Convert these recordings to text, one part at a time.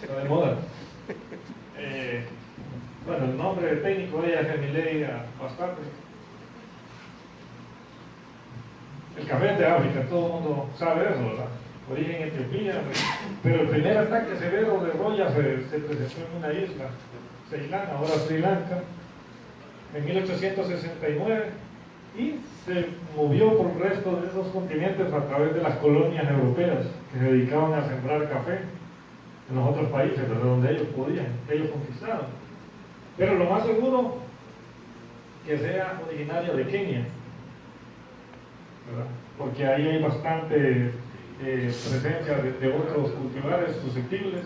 Está de moda. Bueno, el nombre técnico de ella es Emilia Bastante. El café es de África, todo el mundo sabe eso, ¿verdad? Origen Etiopía, pero el primer ataque severo de roya se presentó en una isla, Ceilán, ahora Sri Lanka, en 1869, y se movió por el resto de esos continentes a través de las colonias europeas que se dedicaban a sembrar café en los otros países, ¿verdad? Donde ellos podían, ellos conquistaron. Pero lo más seguro que sea originaria de Kenia, ¿verdad? Porque ahí hay bastante presencia de otros cultivares susceptibles,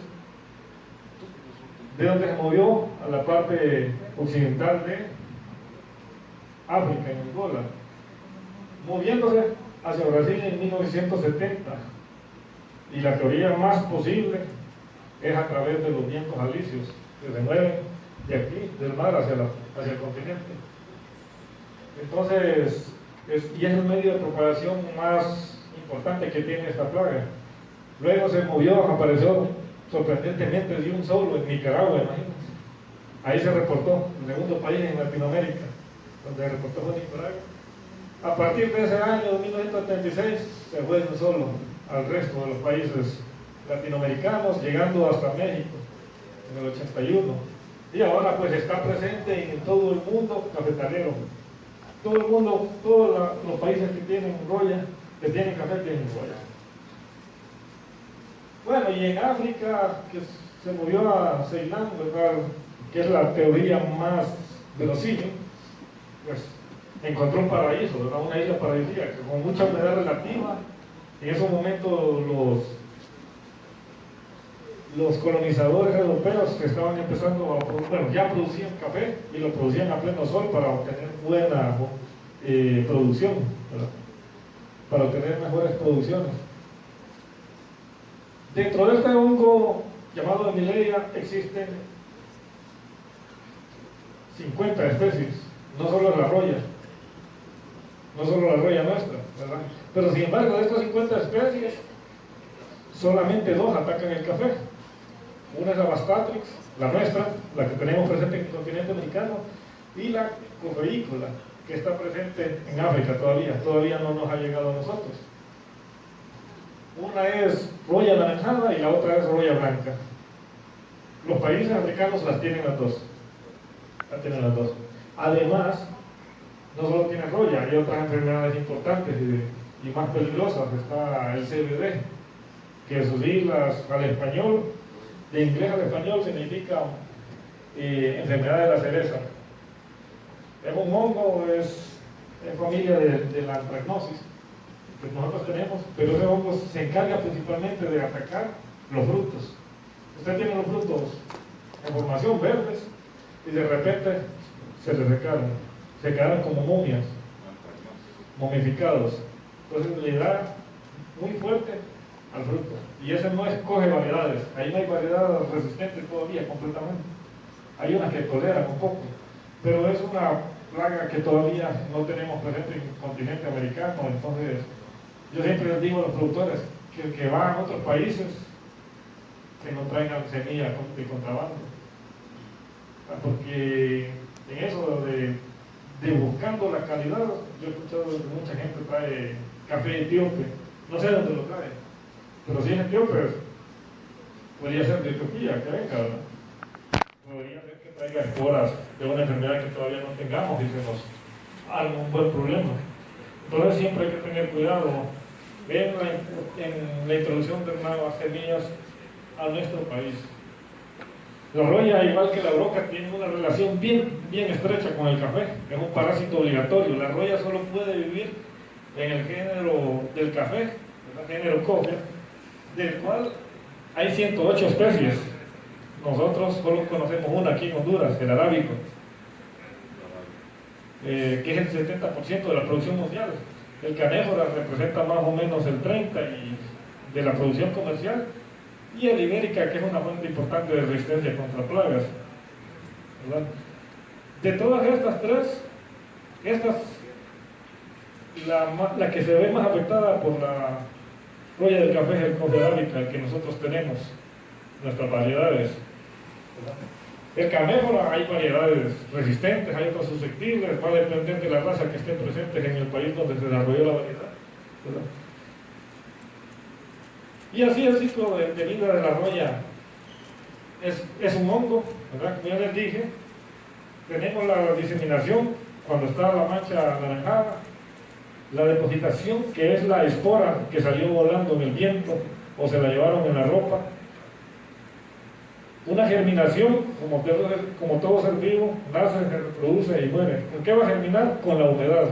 de donde se movió a la parte occidental de África, en Angola, moviéndose hacia Brasil en 1970, y la teoría más posible es a través de los vientos alisios que se mueven de aquí, del mar hacia el continente. Entonces, y es el medio de propagación más importante que tiene esta plaga. Luego se movió, apareció sorprendentemente de un solo en Nicaragua, imagínense. Ahí se reportó, el segundo país en Latinoamérica donde se reportó fue Nicaragua. A partir de ese año, 1976, se fue de un solo al resto de los países latinoamericanos, llegando hasta México en el 81. Y ahora pues está presente en todo el mundo cafetalero. Todo el mundo, todos los países que tienen roya, que tienen café, tienen roya. Bueno, y en África, que se movió a Ceilán, ¿verdad?, que es la teoría más verosímil, pues encontró un paraíso, ¿verdad?, una isla paradisíaca, con mucha humedad relativa. En esos momentos los colonizadores europeos que estaban empezando bueno, ya producían café y lo producían a pleno sol para obtener buena producción, ¿verdad?, para obtener mejores producciones. Dentro de este hongo llamado Emilia existen 50 especies, no solo la roya nuestra, ¿verdad? Pero sin embargo, de estas 50 especies, solamente 2 atacan el café. Una es la Bastatrix, la nuestra, la que tenemos presente en el continente americano, y la cofeícola, que está presente en África todavía no nos ha llegado a nosotros. Una es roya anaranjada y la otra es roya blanca. Los países africanos las tienen las dos. Además, no solo tienen roya, hay otras enfermedades importantes y más peligrosas. Está el CBD, que en sus siglas al español, de inglés al español, significa enfermedad de la cereza. Es un hongo, es familia de la antracnosis que nosotros tenemos, pero ese hongo se encarga principalmente de atacar los frutos. Usted tiene los frutos en formación verdes y de repente se les recalan, se quedan como momias, momificados. Entonces le da muy fuerte al fruto, y ese no escoge variedades. Ahí no hay variedad resistente todavía completamente. Hay unas que toleran un poco, pero es una plaga que todavía no tenemos presente en el continente americano. Entonces yo siempre les digo a los productores que van a otros países que no traigan semillas de contrabando, porque en eso de buscando la calidad, yo he escuchado que mucha gente trae café etíope, no sé dónde lo trae, pero si es etíope, podría ser de Etiopía, que venga, ¿verdad? Podría ser que traiga esporas de una enfermedad que todavía no tengamos y se nos arma un buen problema. Entonces siempre hay que tener cuidado en la introducción de nuevas semillas a nuestro país. La roya, igual que la broca, tiene una relación bien estrecha con el café. Es un parásito obligatorio. La roya solo puede vivir en el género del café, el género Coffea, del cual hay 108 especies. Nosotros solo conocemos una aquí en Honduras, el arábico, que es el 70% de la producción mundial. El canéfora representa más o menos el 30% de la producción comercial, y el ibérica, que es una fuente importante de resistencia contra plagas, ¿verdad? De todas estas tres, la que se ve más afectada por la roya del café es el Coffea arábica, el que nosotros tenemos. nuestras variedades. El caméfora, hay variedades resistentes, hay otras susceptibles, va a depender de la raza que estén presentes en el país donde se desarrolló la variedad, ¿verdad? Y así el ciclo de vida de la roya es un hongo, ¿verdad? Como ya les dije, tenemos la diseminación cuando está la mancha anaranjada, la depositación, que es la espora que salió volando en el viento o se la llevaron en la ropa. Una germinación, como todo ser vivo, nace, se reproduce y muere. ¿Con qué va a germinar? Con la humedad.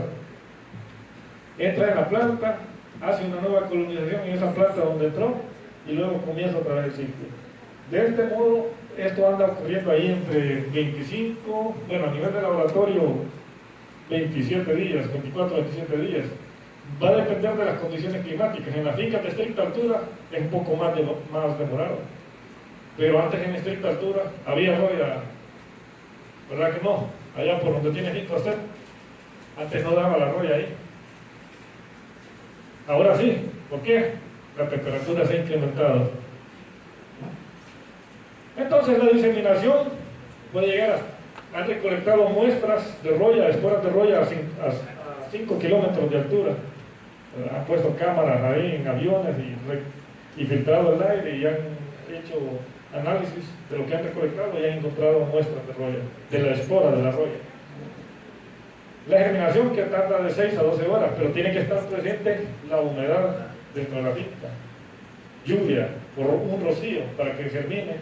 Entra en la planta, hace una nueva colonización en esa planta donde entró y luego comienza otra vez el ciclo. De este modo, esto anda ocurriendo ahí entre 25, bueno, a nivel de laboratorio, 27 días, 24, 27 días. Va a depender de las condiciones climáticas. En la finca de estricta altura es un poco más demorado. Pero antes en estricta altura había roya, ¿verdad que no? Allá por donde tiene finca usted, antes no daba la roya ahí. Ahora sí, ¿por qué? La temperatura se ha incrementado. Entonces la diseminación puede llegar a... Han recolectado muestras de roya, esporas de roya a 5 kilómetros de altura. Han puesto cámaras ahí en aviones y filtrado el aire y han hecho análisis de lo que han recolectado y han encontrado muestras de roya, de la espora de la roya. La germinación que tarda de 6 a 12 horas, pero tiene que estar presente la humedad dentro de la finca, lluvia o un rocío para que germine.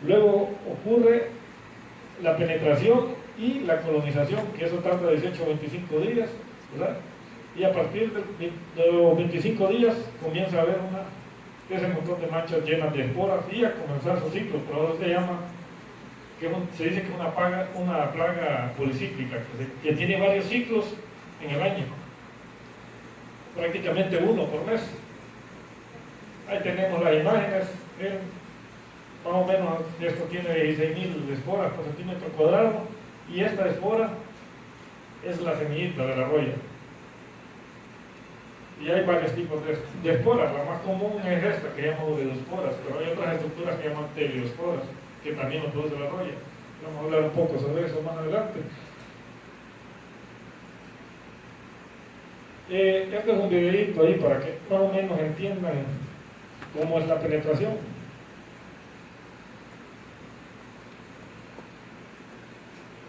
Luego ocurre la penetración y la colonización, que eso tarda 18 o 25 días, ¿verdad? Y a partir de los 25 días comienza a haber ese montón de manchas llenas de esporas y a comenzar su ciclo. Por eso se llama, se dice que es una plaga policíclica, que tiene varios ciclos en el año, prácticamente uno por mes. Ahí tenemos las imágenes, más o menos esto tiene 16.000 esporas por centímetro cuadrado, y esta espora es la semillita de la roya. Y hay varios tipos de esporas. La más común es esta, que llaman ovidosporas, pero hay otras estructuras que llaman teliosporas, que también lo produce la roya. Vamos a hablar un poco sobre eso más adelante. Este es un videito ahí para que más o menos entiendan cómo es la penetración.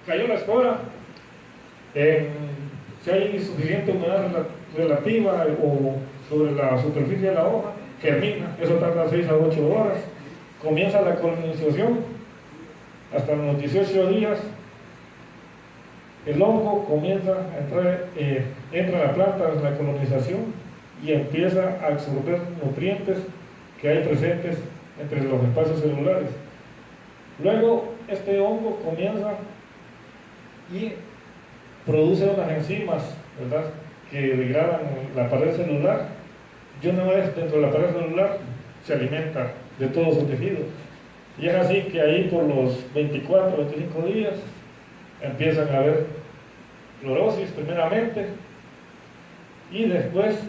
Cayó la espora, si hay insuficiente humedad relativa o sobre la superficie de la hoja, germina, eso tarda 6 a 8 horas, comienza la colonización, hasta los 18 días, el hongo comienza a entrar, entra a la planta en la colonización y empieza a absorber nutrientes que hay presentes entre los espacios celulares. Luego, este hongo comienza y produce unas enzimas, ¿verdad?, que degradan la pared celular, y una vez dentro de la pared celular se alimenta de todos sus tejidos. Y es así que ahí por los 24 o 25 días empiezan a haber clorosis primeramente y después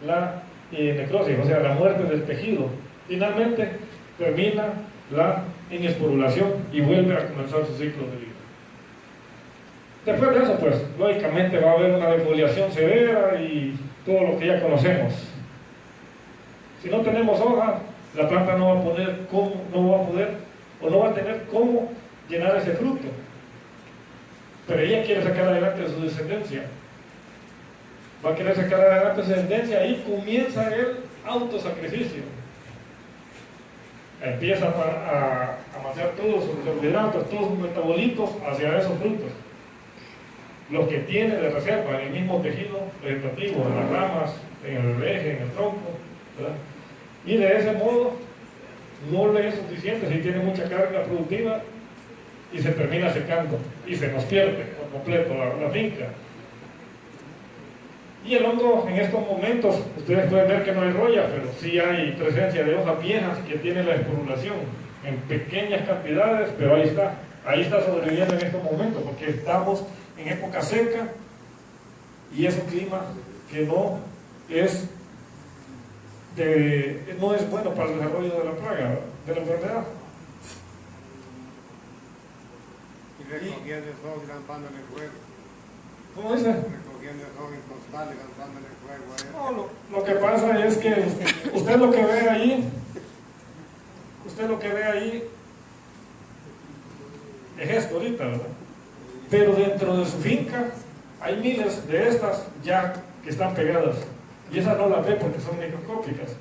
la necrosis, o sea, la muerte del tejido. Finalmente termina la esporulación y vuelve a comenzar su ciclo de vida. Después de eso, pues, lógicamente va a haber una defoliación severa y todo lo que ya conocemos. Si no tenemos hoja, la planta no va a poder o no va a tener cómo llenar ese fruto. Pero ella quiere sacar adelante su descendencia. Va a querer sacar adelante su descendencia y comienza el autosacrificio. Empieza a mandar todos sus carbohidratos, todos sus metabolitos hacia esos frutos. Los que tiene de reserva en el mismo tejido vegetativo, en las ramas, en el eje, en el tronco, ¿verdad? Y de ese modo no le es suficiente si tiene mucha carga productiva y se termina secando y se nos pierde por completo la finca. Y el hongo en estos momentos, ustedes pueden ver que no hay roya, pero sí hay presencia de hojas viejas que tienen la esporulación en pequeñas cantidades, pero ahí está sobreviviendo en estos momentos, porque estamos en época seca y es un clima que no es no es bueno para el desarrollo de la plaga, de la enfermedad. Y recogiendo eso, lanzándole fuego. ¿Cómo dice? Recogiendo eso en costales, lanzándole fuego. No, lo que pasa es que usted lo que ve ahí, es esto ahorita, ¿verdad? Pero dentro de su finca hay miles de estas ya que están pegadas. Y esas no las ve porque son microscópicas.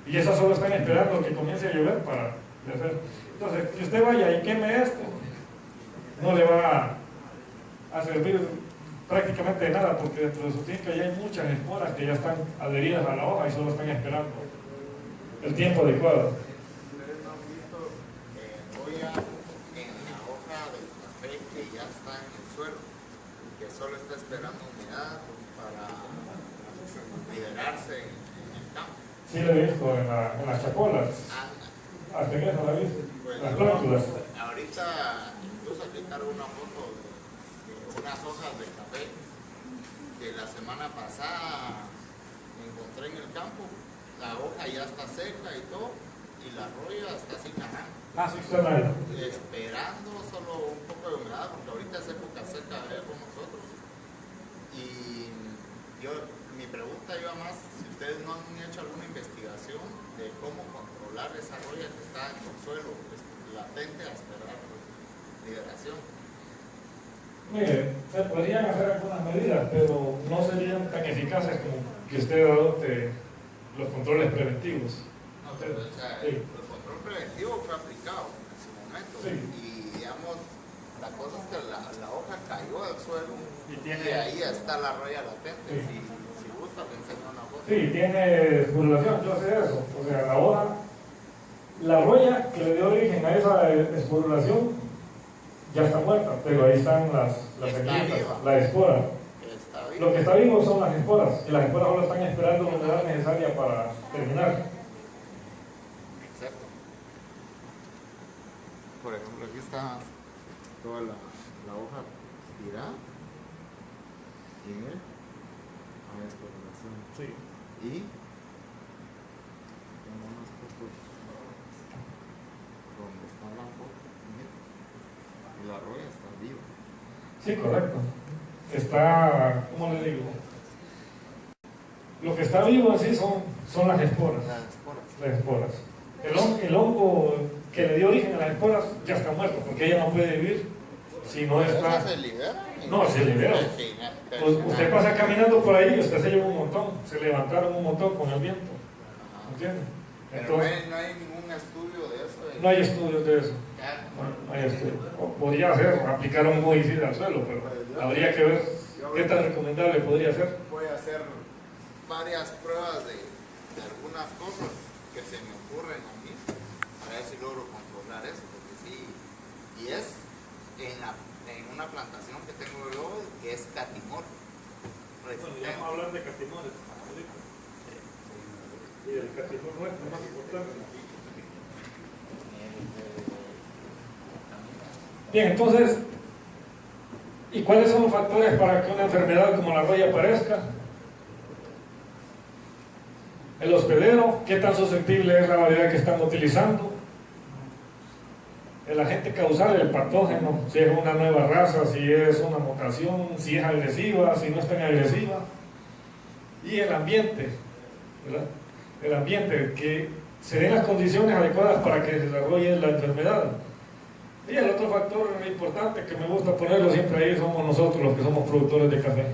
Y esas solo están esperando que comience a llover para hacer. Entonces, si usted vaya y queme esto, no le va a servir prácticamente de nada, porque dentro de su finca ya hay muchas esporas que ya están adheridas a la hoja y solo están esperando el tiempo adecuado. ¿Ustedes no han visto hoya en la hoja del café que ya está en el suelo, que solo está esperando humedad para liberarse en el campo? Sí, lo he visto en las chapolas. Hasta en eso lo he visto. Pues Las plántulas. ahorita incluso aquí cargo una foto de unas hojas de café que la semana pasada encontré en el campo. La hoja ya está seca y todo, y la roya está sin naranja. Sí, está mal. Esperando solo un poco de humedad, porque ahorita es época seca con nosotros. Y mi pregunta iba más, si ustedes no han hecho alguna investigación de cómo controlar esa roya que está en el suelo, latente a esperar liberación. Mire, se podrían hacer algunas medidas, pero no serían tan eficaces como que usted adopte los controles preventivos. No, pero, o sea, sí. el control preventivo fue aplicado en su momento. Sí. Y digamos, la cosa es que la hoja cayó al suelo Y y ahí está la roya latente. Sí. Si gusta, le enseño una foto. Sí, tiene esporulación, yo sé eso. O sea, la hoja, la roya que le dio origen a esa esporulación ya está muerta, pero ahí están las semillitas, la espora. Está bien. Lo que está vivo son las esporas, y las esporas ahora están esperando la humedad necesaria para terminar. Exacto. Por ejemplo, aquí está toda la hoja tirada. Y mira, hay esporulación. Sí. Y tengo unas fotos donde está la foto. Mira. Y la roya está viva. Sí, correcto. Está, ¿cómo le digo? Lo que está vivo en sí son las esporas. Las esporas. Las esporas. El hongo que le dio origen a las esporas ya está muerto, porque ella no puede vivir si no está... ¿Esa se libera? No, se libera. Pues usted pasa caminando por ahí y usted se lleva un montón, se levantaron un montón con el viento. ¿Entiende? Pero Entonces, no hay ningún estudio de eso. no hay estudios de eso. Ya. No hay estudios. Podría ser aplicar un fungicida al suelo, pero habría que ver qué tan recomendable podría ser. Voy a hacer varias pruebas de algunas cosas que se me ocurren a mí para ver si logro controlar eso, porque sí, y es en una plantación que tengo yo que es catimor. Bueno, ya vamos a hablar de catimores. Y el catimor no es lo más importante. Bien, entonces, ¿y cuáles son los factores para que una enfermedad como la roya aparezca? El hospedero, ¿qué tan susceptible es la variedad que están utilizando? El agente causal, el patógeno, si es una nueva raza, si es una mutación, si es agresiva, si no es tan agresiva. Y el ambiente, ¿verdad? El ambiente, que se den las condiciones adecuadas para que se desarrolle la enfermedad. Y el otro factor importante que me gusta ponerlo siempre ahí somos nosotros los que somos productores de café.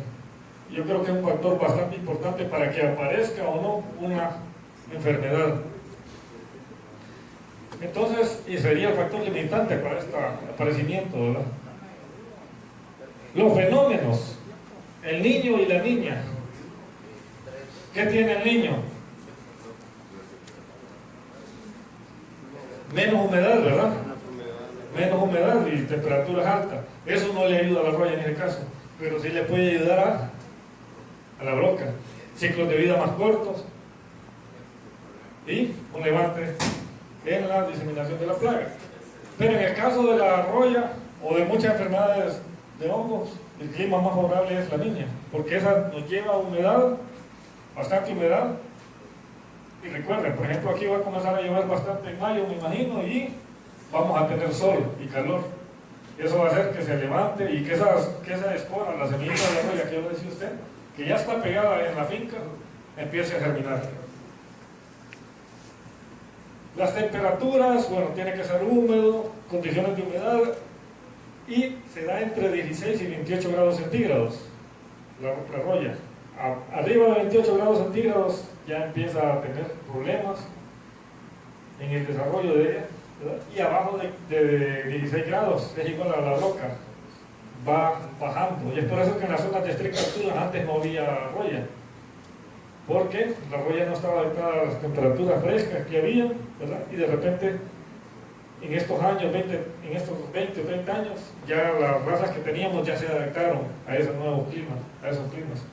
Yo creo que es un factor bastante importante para que aparezca o no una enfermedad. Entonces, y sería el factor limitante para este aparecimiento, ¿verdad? Los fenómenos, el niño y la niña. ¿Qué tiene el niño? Menos humedad, ¿verdad? Menos humedad y temperaturas altas. Eso no le ayuda a la roya en ese caso, pero sí le puede ayudar a la broca. Ciclos de vida más cortos y un levante en la diseminación de la plaga. Pero en el caso de la roya o de muchas enfermedades de hongos, el clima más favorable es la niña, porque esa nos lleva a humedad, bastante humedad, Y recuerden, por ejemplo, aquí va a comenzar a llover bastante en mayo, me imagino, y vamos a tener sol y calor. Eso va a hacer que se levante y que esa espora, la semillita de roya que yo decía usted, que ya está pegada en la finca, empiece a germinar. Las temperaturas, bueno, tiene que ser húmedo, condiciones de humedad, y se da entre 16 y 28 grados centígrados la roya. Arriba de 28 grados centígrados ya empieza a tener problemas en el desarrollo de ella, ¿verdad? Y abajo de 16 grados es igual a la roca, va bajando, y es por eso que en las zonas de estricta altura antes no había roya, porque la roya no estaba adaptada a las temperaturas frescas que había, ¿verdad? Y de repente en estos años, en estos 20 o 30 años, ya las razas que teníamos ya se adaptaron a esos nuevos climas, a esos climas.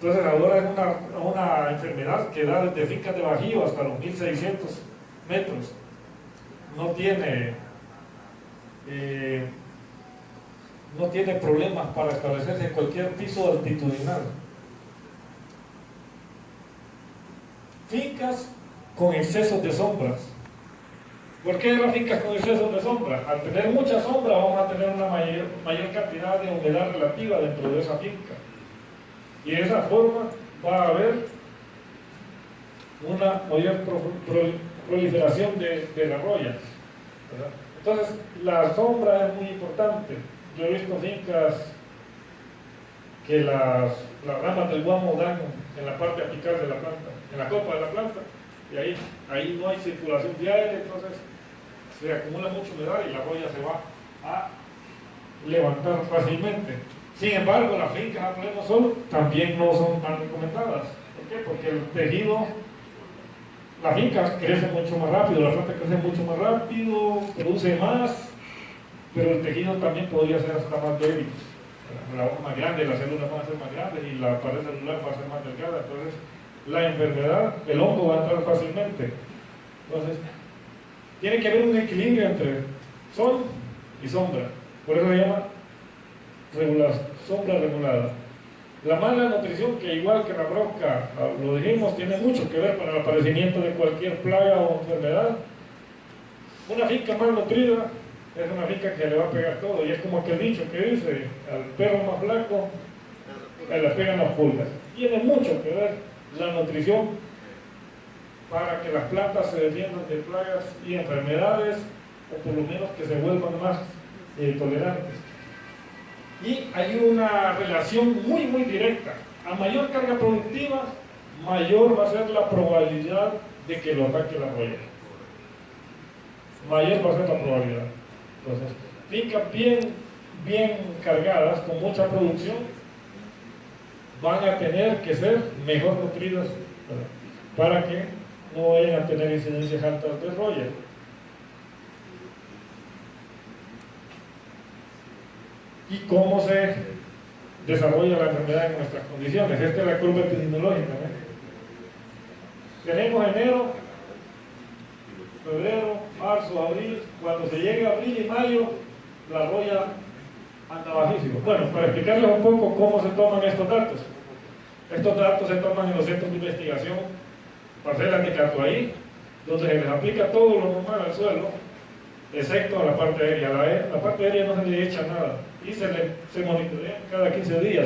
Entonces ahora es una enfermedad que da desde fincas de Bajío hasta los 1600 metros. No tiene problemas para establecerse en cualquier piso altitudinal. Fincas con excesos de sombras. ¿Por qué las fincas con excesos de sombra? Al tener mucha sombra vamos a tener una mayor cantidad de humedad relativa dentro de esa finca. Y de esa forma va a haber una mayor proliferación de la roya, ¿verdad? Entonces, la sombra es muy importante. Yo he visto fincas que las ramas del guamo dan en la parte apical de la planta, en la copa de la planta, y ahí no hay circulación de aire, entonces se acumula mucha humedad y la roya se va a levantar fácilmente. Sin embargo, las fincas a pleno sol también no son tan recomendadas. ¿Por qué? Porque el tejido, la finca crece mucho más rápido, la planta crece mucho más rápido, produce más, pero el tejido también podría ser hasta más débil. La hoja más grande, las células van a ser más grandes y la pared celular va a ser más delgada. Entonces, la enfermedad, el hongo va a entrar fácilmente. Entonces, tiene que haber un equilibrio entre sol y sombra. Por eso se llama sombra regulada. La mala nutrición, que igual que la broca, lo dijimos, tiene mucho que ver con el aparecimiento de cualquier plaga o enfermedad. Una finca mal nutrida es una finca que le va a pegar todo, y es como aquel dicho que dice: al perro más flaco le pegan las pulgas. Tiene mucho que ver la nutrición para que las plantas se defiendan de plagas y enfermedades, o por lo menos que se vuelvan más tolerantes. Y hay una relación muy muy directa. A mayor carga productiva, mayor va a ser la probabilidad de que lo ataque la roya. Mayor va a ser la probabilidad. Entonces, fincas bien cargadas, con mucha producción, van a tener que ser mejor nutridas, ¿verdad?, para que no vayan a tener incidencias altas de roya. ¿Y cómo se desarrolla la enfermedad en nuestras condiciones? Esta es la curva epidemiológica, ¿no? Tenemos enero, febrero, marzo, abril. Cuando se llegue a abril y mayo, la roya anda bajísimo. Bueno, para explicarles un poco cómo se toman estos datos. Estos datos se toman en los centros de investigación, parcelas de Catuaí, donde se les aplica todo lo normal al suelo, excepto a la parte aérea. La parte aérea no se le echa nada y se monitorea cada 15 días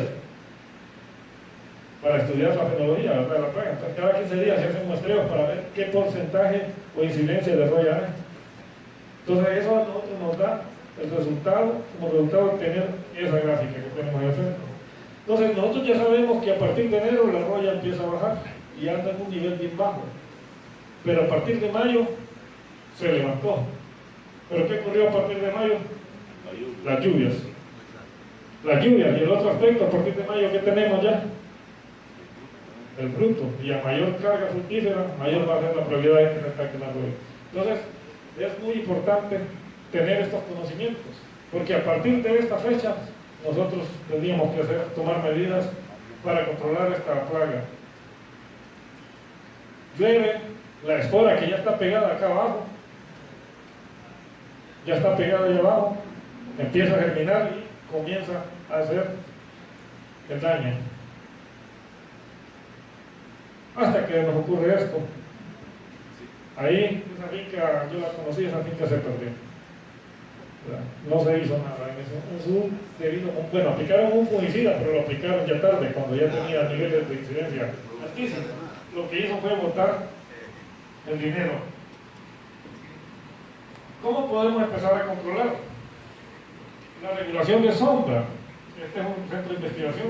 para estudiar la fenología, ¿verdad?, de la plaga. Entonces, cada 15 días se hacen muestreos para ver qué porcentaje o incidencia de roya hay. Entonces, eso a nosotros nos da el resultado, como resultado de tener esa gráfica que tenemos en el centro. Entonces, nosotros ya sabemos que a partir de enero la roya empieza a bajar y anda en un nivel bien bajo, pero a partir de mayo se levantó. ¿Pero qué ocurrió a partir de mayo? Las lluvias. Y el otro aspecto, a partir de mayo, ¿qué tenemos ya? El fruto. Y a mayor carga fructífera, mayor va a ser la probabilidad de que se ataque la roya. Entonces, es muy importante tener estos conocimientos, porque a partir de esta fecha nosotros tendríamos que tomar medidas para controlar esta plaga. Llueve, la espora que ya está pegada acá abajo, ya está pegada ahí abajo, empieza a germinar y comienza a hacer el daño. Hasta que nos ocurre esto. Ahí, esa finca, yo la conocí, esa finca se perdió. No se hizo nada en eso. Bueno, aplicaron un fungicida, pero lo aplicaron ya tarde, cuando ya tenía niveles de incidencia altísimos. Lo que hizo fue botar el dinero. ¿Cómo podemos empezar a controlar? La regulación de sombra. Este es un centro de investigación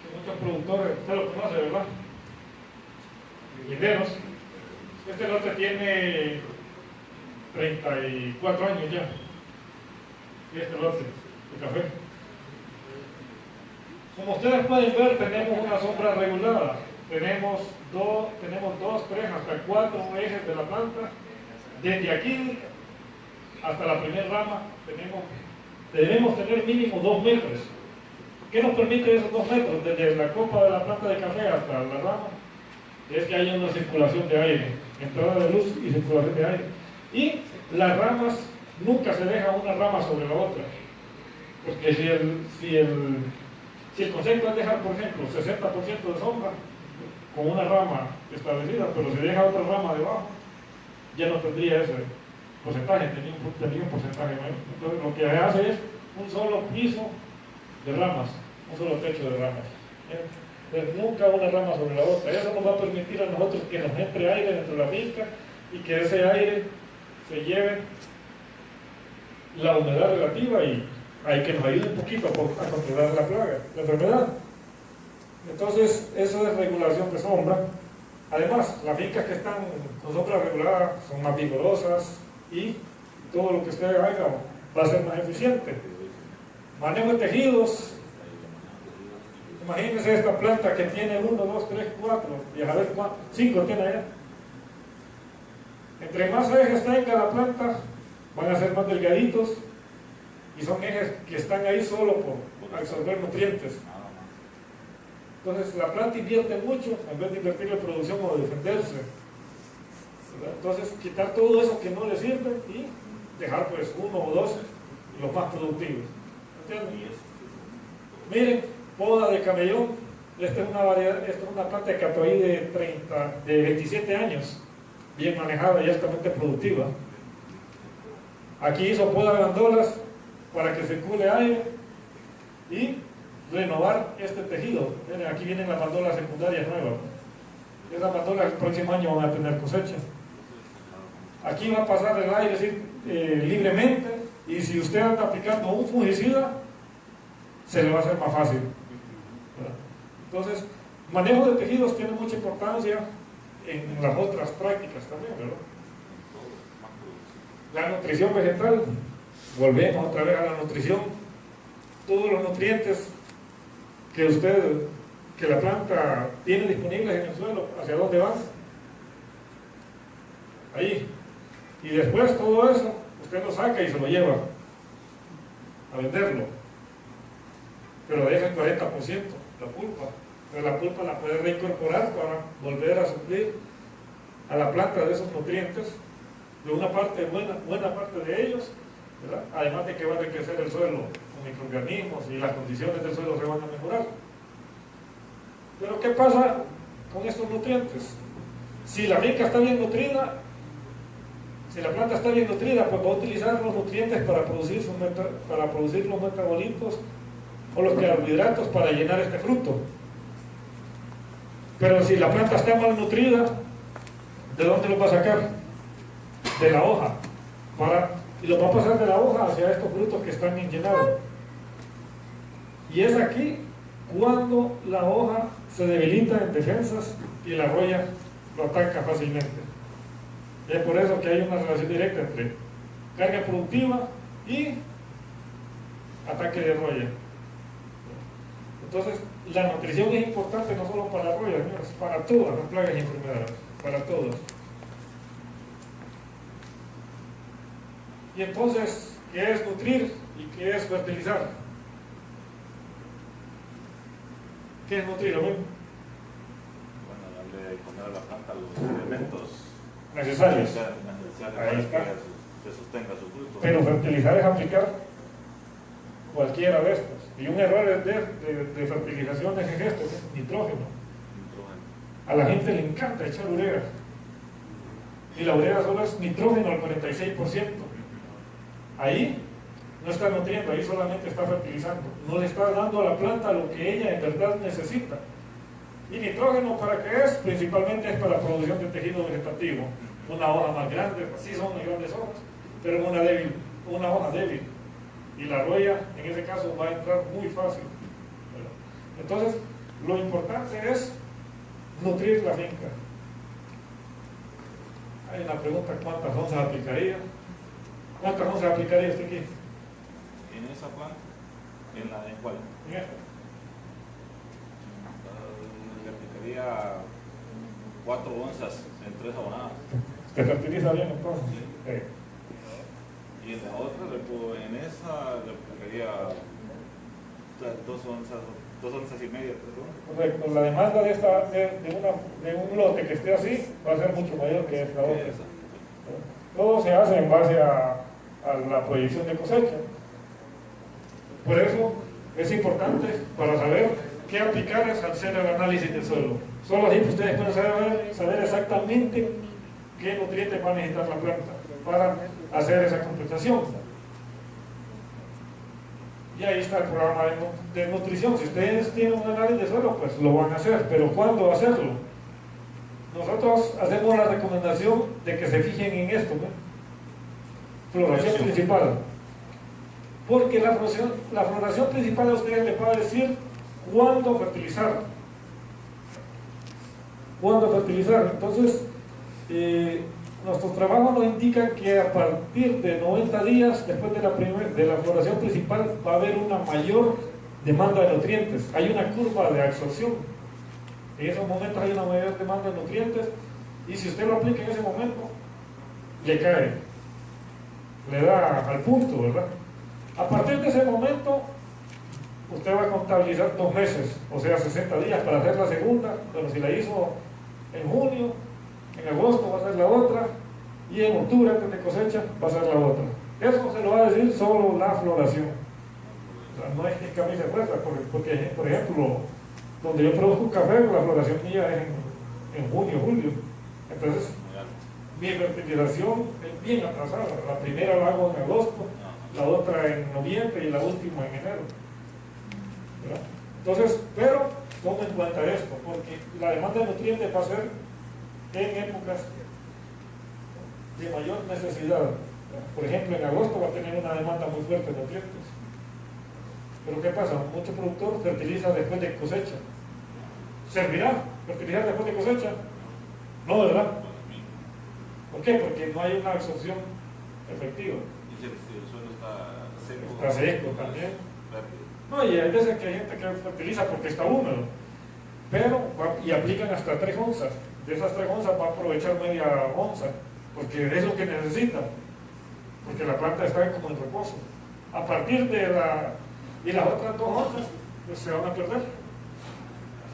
que muchos productores, usted lo conoce, ¿verdad? Mineros. Este lote tiene 34 años ya. Y este lote de café. Como ustedes pueden ver, tenemos una sombra regulada. Tenemos dos, 3 hasta 4 ejes de la planta. Desde aquí hasta la primera rama debemos tener mínimo 2 metros. ¿Qué nos permite esos 2 metros? Desde la copa de la planta de café hasta la rama, es que haya una circulación de aire, entrada de luz y circulación de aire. Y las ramas, nunca se deja una rama sobre la otra. Porque si el concepto es dejar, por ejemplo, 60% de sombra con una rama establecida, pero si deja otra rama debajo, ya no tendría ese porcentaje, tendría un porcentaje mayor. Entonces lo que hace es un solo piso de ramas, un solo techo de ramas. Entonces, nunca una rama sobre la otra. Eso nos va a permitir a nosotros que nos entre aire dentro de la finca y que ese aire se lleve la humedad relativa y hay que nos ayude un poquito a controlar la plaga, la enfermedad. Entonces, eso es regulación de sombra. Además, las fincas que están con sombra regulada son más vigorosas y todo lo que usted haga va a ser más eficiente. Manejo de tejidos. Imagínense esta planta que tiene 1, 2, 3, 4, y a ver 5 tiene allá. Entre más ejes tenga la planta, van a ser más delgaditos y son ejes que están ahí solo por absorber nutrientes. Entonces la planta invierte mucho en vez de invertir en producción o defenderse, ¿verdad? Entonces quitar todo eso que no le sirve y dejar pues 1 o 2 los más productivos. ¿Entienden? Miren, poda de camellón. Esta es una variedad, esta es una planta de catoí de 27 años, bien manejada y altamente productiva. Aquí hizo poda de bandolas para que circule aire y renovar este tejido. Miren, aquí vienen las bandolas secundarias nuevas. Esas bandolas el próximo año van a tener cosecha. Aquí va a pasar el aire libremente y si usted anda aplicando un fungicida, se le va a hacer más fácil. Entonces, manejo de tejidos tiene mucha importancia en las otras prácticas también, ¿verdad? La nutrición vegetal, volvemos otra vez a la nutrición. Todos los nutrientes que la planta tiene disponibles en el suelo, ¿hacia dónde van? Ahí. Y después todo eso, usted lo saca y se lo lleva a venderlo. Pero deja el 40%, la pulpa. Pero la pulpa la puede reincorporar para volver a suplir a la planta de esos nutrientes, de una parte, buena parte de ellos, ¿verdad? Además de que va a enriquecer el suelo con microorganismos y las condiciones del suelo se van a mejorar. Pero ¿qué pasa con estos nutrientes? Si la finca está bien nutrida, si la planta está bien nutrida, pues va a utilizar los nutrientes para producir los metabolitos o los carbohidratos para llenar este fruto. Pero si la planta está mal nutrida, ¿de dónde los va a sacar? De la hoja. Y los va a pasar de la hoja hacia estos frutos que están bien llenados. Y es aquí cuando la hoja se debilita en defensas y la roya lo ataca fácilmente. Y es por eso que hay una relación directa entre carga productiva y ataque de roya. Entonces, la nutrición es importante no solo para la roya, es para todas las plagas y enfermedades, para todos. Y entonces, ¿qué es nutrir y qué es fertilizar? ¿Qué es nutrir? ¿Lo mismo? Bueno, darle de comer a la planta los elementos necesarios. Para que sostenga su fruto. Pero fertilizar es aplicar cualquiera de estos. Y un error de fertilización es este, nitrógeno. A la gente le encanta echar urea. Y la urea solo es nitrógeno al 46%. Ahí no está nutriendo, ahí solamente está fertilizando. No le está dando a la planta lo que ella en verdad necesita. ¿Y nitrógeno para qué es? Principalmente es para la producción de tejido vegetativo. Una hoja más grande, sí son grandes hojas, pero una hoja débil. Y la roya, en ese caso, va a entrar muy fácil. Entonces, lo importante es nutrir la finca. Hay una pregunta, ¿cuántas onzas aplicaría? ¿Cuántas onzas aplicaría usted aquí? ¿En esa planta? ¿En cuál? En esta. Le aplicaría 4 onzas en 3 abonadas. ¿Se fertiliza bien entonces? Sí. Y en la otra, en esa le aplicaría 2 onzas y media, 3 onzas. Correcto. La demanda de un lote que esté así va a ser mucho mayor que esta otra. Todo se hace en base a la proyección de cosecha. Por eso es importante para saber qué aplicar es hacer el análisis del suelo. Solo así ustedes pueden saber exactamente qué nutrientes va a necesitar la planta para hacer esa compensación. Y ahí está el programa de nutrición. Si ustedes tienen un análisis de suelo, pues lo van a hacer. Pero ¿cuándo hacerlo? Nosotros hacemos la recomendación de que se fijen en esto, ¿no? Floración principal. Porque la floración principal a ustedes les va a decir cuándo fertilizar. ¿Cuándo fertilizar? Entonces, nuestros trabajos nos indican que a partir de 90 días después de la floración principal va a haber una mayor demanda de nutrientes. Hay una curva de absorción. En esos momentos hay una mayor demanda de nutrientes y si usted lo aplica en ese momento, le cae. Le da al punto, ¿verdad? A partir de ese momento, usted va a contabilizar 2 meses, o sea, 60 días para hacer la segunda. Bueno, si la hizo en junio, en agosto va a ser la otra, y en octubre, antes de cosecha, va a ser la otra. Eso se lo va a decir solo la floración. O sea, no es que camisa de fuerza, porque, por ejemplo, donde yo produzco café, la floración mía es en junio, julio. Entonces, mi fertilización es bien atrasada. La primera la hago en agosto, la otra en noviembre y la última en enero. ¿Verdad? Entonces, pero toma en cuenta esto, porque la demanda de nutrientes va a ser en épocas de mayor necesidad. Por ejemplo, en agosto va a tener una demanda muy fuerte de nutrientes. Pero ¿qué pasa? Muchos productores fertilizan después de cosecha. ¿Servirá fertilizar después de cosecha? No, ¿verdad? ¿Por qué? Porque no hay una absorción efectiva. Y si el suelo está seco. Está seco también. No, y hay veces que hay gente que fertiliza porque está húmedo, pero y aplican hasta 3 onzas. De esas 3 onzas va a aprovechar media onza, porque es lo que necesita, porque la planta está como en reposo. A partir de las otras 2 onzas, pues se van a perder,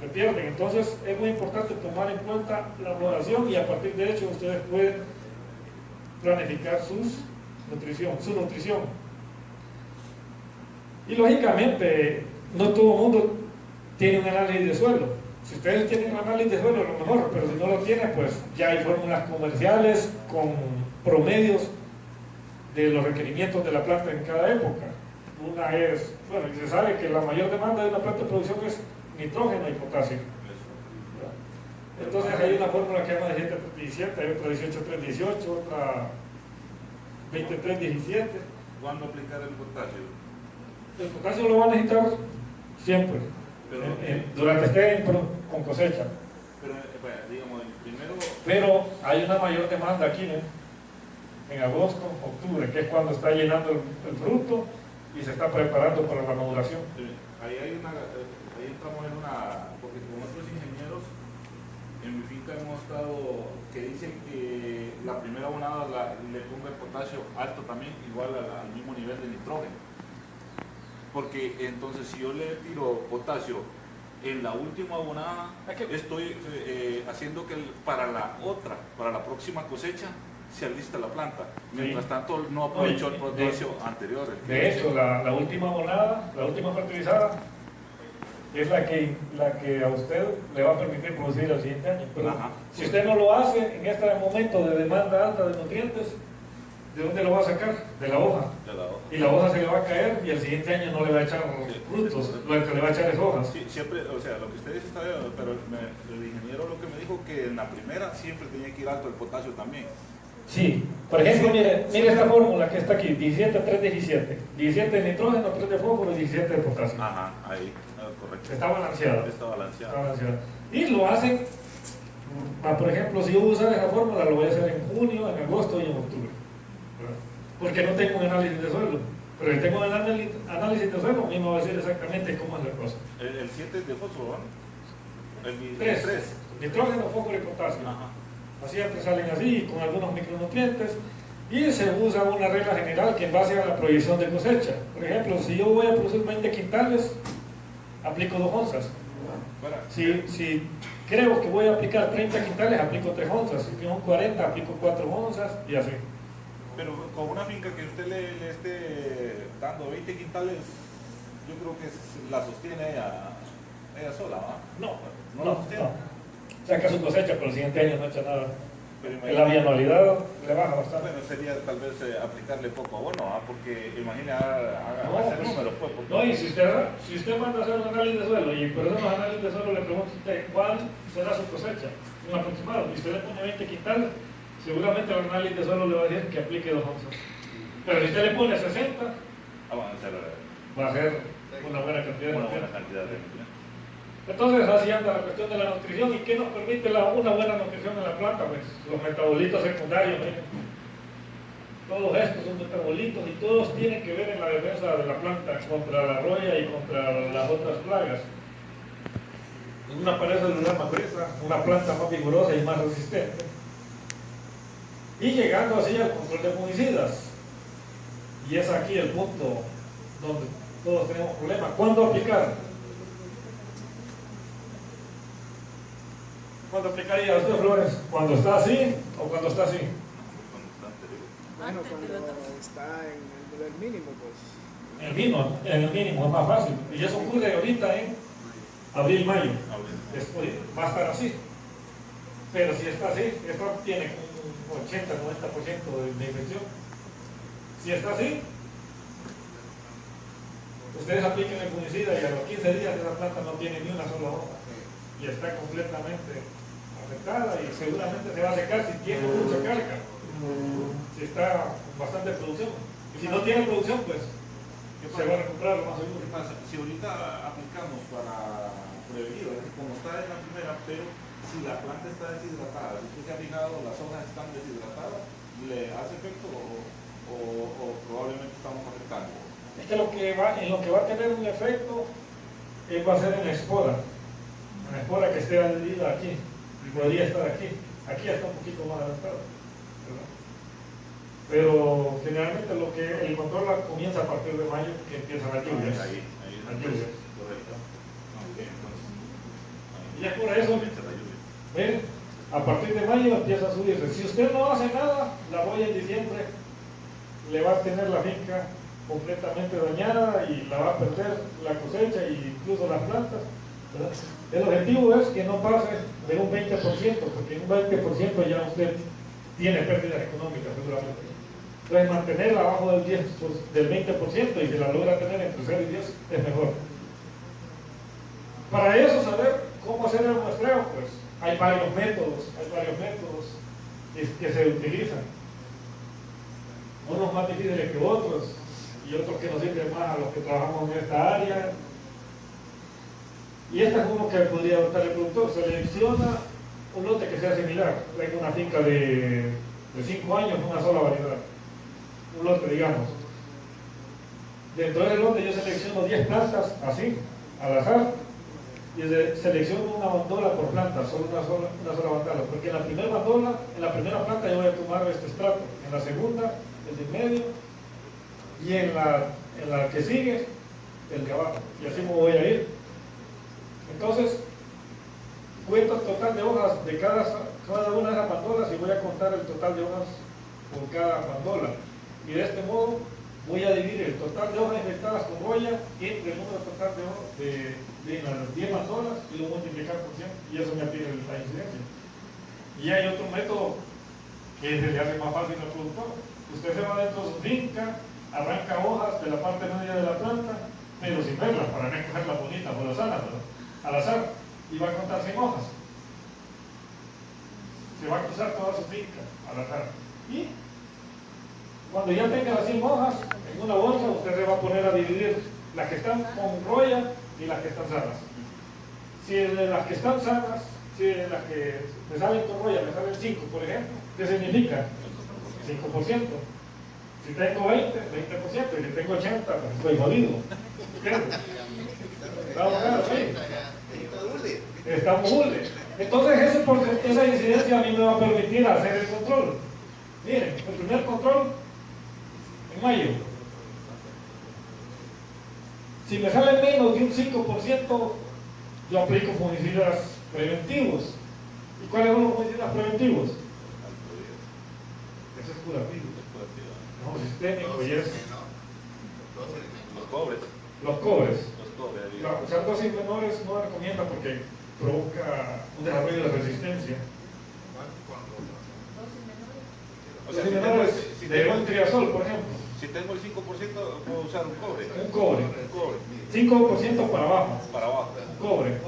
se pierden. Entonces es muy importante tomar en cuenta la floración y a partir de hecho ustedes pueden planificar su nutrición. Y lógicamente, no todo el mundo tiene un análisis de suelo. Si ustedes tienen un análisis de suelo, a lo mejor, pero si no lo tienen, pues ya hay fórmulas comerciales con promedios de los requerimientos de la planta en cada época. Una es, bueno, se sabe que la mayor demanda de una planta de producción es nitrógeno y potasio. Entonces hay una fórmula que se llama 1737, hay otra 18318, otra 2317. ¿Cuándo aplicar el potasio? El potasio lo va a necesitar siempre, durante esté con cosecha. Pero, digamos, primero... Pero hay una mayor demanda aquí, ¿no? En agosto, octubre, que es cuando está llenando el fruto y se está preparando para la maduración. Ahí estamos en una... Porque con otros ingenieros, en mi finca hemos estado... que dicen que la primera abonada le ponga el potasio alto también, igual al mismo nivel de nitrógeno. Porque entonces si yo le tiro potasio en la última abonada, estoy haciendo que para la próxima cosecha se alista la planta. Mientras tanto no aprovecho el potasio anterior. De hecho, la última abonada, la última fertilizada, es la que a usted le va a permitir producir el siguiente año. Pero Ajá. si usted no lo hace en este momento de demanda alta de nutrientes, ¿de dónde lo va a sacar? De la hoja. De la hoja. Y la hoja se le va a caer y el siguiente año no le va a echar frutos, lo que le va a echar es hojas. Sí, siempre, o sea, lo que usted dice está bien, pero el ingeniero lo que me dijo que en la primera siempre tenía que ir alto el potasio también. Sí, por ejemplo, mire esta fórmula que está aquí, 17, 3, 17. 17 de nitrógeno, 3 de fósforo y 17 de potasio. Ajá, ahí, correcto. Está balanceado. Está balanceado. Está balanceado. Y lo hacen, por ejemplo, si yo voy a usar esa fórmula, lo voy a hacer en junio, en agosto y en octubre. ¿Verdad? Porque no tengo un análisis de suelo. Pero si tengo un análisis de suelo, a mí me va a decir exactamente cómo es la cosa. El 7 de fósforo, ¿no? El 3. 3. Nitrógeno, fósforo y potasio. Ajá. Así salen así, con algunos micronutrientes, y se usa una regla general que en base a la proyección de cosecha. Por ejemplo, si yo voy a producir 20 quintales, aplico 2 onzas. Si creo que voy a aplicar 30 quintales, aplico 3 onzas. Si son 40, aplico 4 onzas y así. Pero con una finca que usted le esté dando 20 quintales, yo creo que la sostiene ella sola, ¿va? No, la sostiene. Saca su cosecha, pero el siguiente año no echa nada. Pero La bianualidad le baja bastante. Bueno, sería tal vez aplicarle poco abono, ¿ah? Porque imagina, No, hacer pues, números, pues. Porque... No, y si usted manda a hacer un análisis de suelo y por esos análisis de suelo le pregunta a usted cuál será su cosecha, un aproximado, y usted le pone 20 quintales, seguramente el análisis de suelo le va a decir que aplique 2 onzas. Pero si usted le pone 60, va a ser una buena cantidad de nutrientes. Entonces así anda la cuestión de la nutrición. ¿Y qué nos permite una buena nutrición en la planta? Pues los metabolitos secundarios, miren. Todos estos son metabolitos y todos tienen que ver en la defensa de la planta contra la roya y contra las otras plagas. Una pared celular más gruesa, una planta más vigorosa y más resistente. Y llegando así al control de fungicidas. Y es aquí el punto donde todos tenemos problemas. ¿Cuándo aplicar? ¿Cuándo aplicaría usted, Flores? ¿Cuando está así o cuando está así? Bueno, cuando está en el nivel mínimo, pues. En el mínimo es más fácil. Y eso ocurre ahorita en abril, mayo. Después va a estar así. Pero si está así, esto tiene un 80-90% de infección. Si está así, ustedes apliquen el fungicida y a los 15 días esa planta no tiene ni una sola hoja. Y está completamente afectada y seguramente se va a secar si tiene mucha carga, si está con bastante producción. Y si no tiene producción, pues se va a recuperar lo más seguro. ¿Qué pasa? Si ahorita aplicamos para prevenir, como está en la primera, pero si la planta está deshidratada, si usted se ha fijado, las hojas están deshidratadas, ¿le hace efecto o probablemente estamos afectando? Es que en lo que va a tener un efecto va a ser en la espora. Una espora que esté adherida aquí, podría estar aquí está un poquito más adelantado, ¿verdad? Pero generalmente el control comienza a partir de mayo, que empiezan las lluvias. Las lluvias. Correcto. Y es por eso, miren, a partir de mayo empieza a subirse. Si usted no hace nada, la roya en diciembre le va a tener la finca completamente dañada y la va a perder la cosecha e incluso las plantas, ¿verdad? El objetivo es que no pase de un 20%, porque en un 20% ya usted tiene pérdidas económicas seguramente. Entonces mantenerla abajo del 20% y si la logra tener entre 0 y 10 es mejor. Para eso saber cómo hacer el muestreo, pues hay varios métodos que se utilizan. Unos más difíciles que otros y otros que nos sirven más a los que trabajamos en esta área. Y esta es uno que podría adoptar el productor. Selecciona un lote que sea similar. Tengo una finca de 5 años, una sola variedad. Un lote, digamos. Dentro del lote yo selecciono 10 plantas, así, al azar, y selecciono una bandola por planta, solo una sola bandola. Porque en la primera planta yo voy a tomar este estrato. En la segunda, el de en medio, y en la que sigue, el de abajo. Y así me voy a ir. Entonces, cuento el total de hojas de cada una de las bandolas y voy a contar el total de hojas por cada bandola. Y de este modo voy a dividir el total de hojas infectadas con roya entre el número total de hojas de las 10 mandolas y lo multiplicar por 100 y eso me pide la incidencia. Y hay otro método que se le hace más fácil al productor. Usted se va dentro de su finca, arranca hojas de la parte media de la planta, pero sin verlas, para no escoger la bonita o la sana, al azar, y va a contar 100 hojas. Se va a cruzar toda su finca al azar. Y cuando ya tenga las 100 hojas en una bolsa, usted se va a poner a dividir las que están con roya y las que están sanas. Si de las que están sanas, si de las que me salen con roya me salen 5, por ejemplo, ¿qué significa? 5%. Si tengo 20, 20%, y si tengo 80, pues estoy jodido. ¿Entiendes? ¿Estamos claros? Sí. Estamos hule. Entonces esa incidencia a mí me va a permitir hacer el control. Miren, el primer control en mayo. Si me sale menos de un 5%, yo aplico fungicidas preventivos. ¿Y cuáles son los fungicidas preventivos? Eso es curativo. No, sistémico y es. Los cobres. Los cobres. Usar dosis menores no recomienda porque provoca un desarrollo de resistencia. O sea, dosis menores de un triazol, por ejemplo. Si tengo el 5%, puedo usar un cobre. Un cobre. 5% para abajo. Para abajo. Un cobre.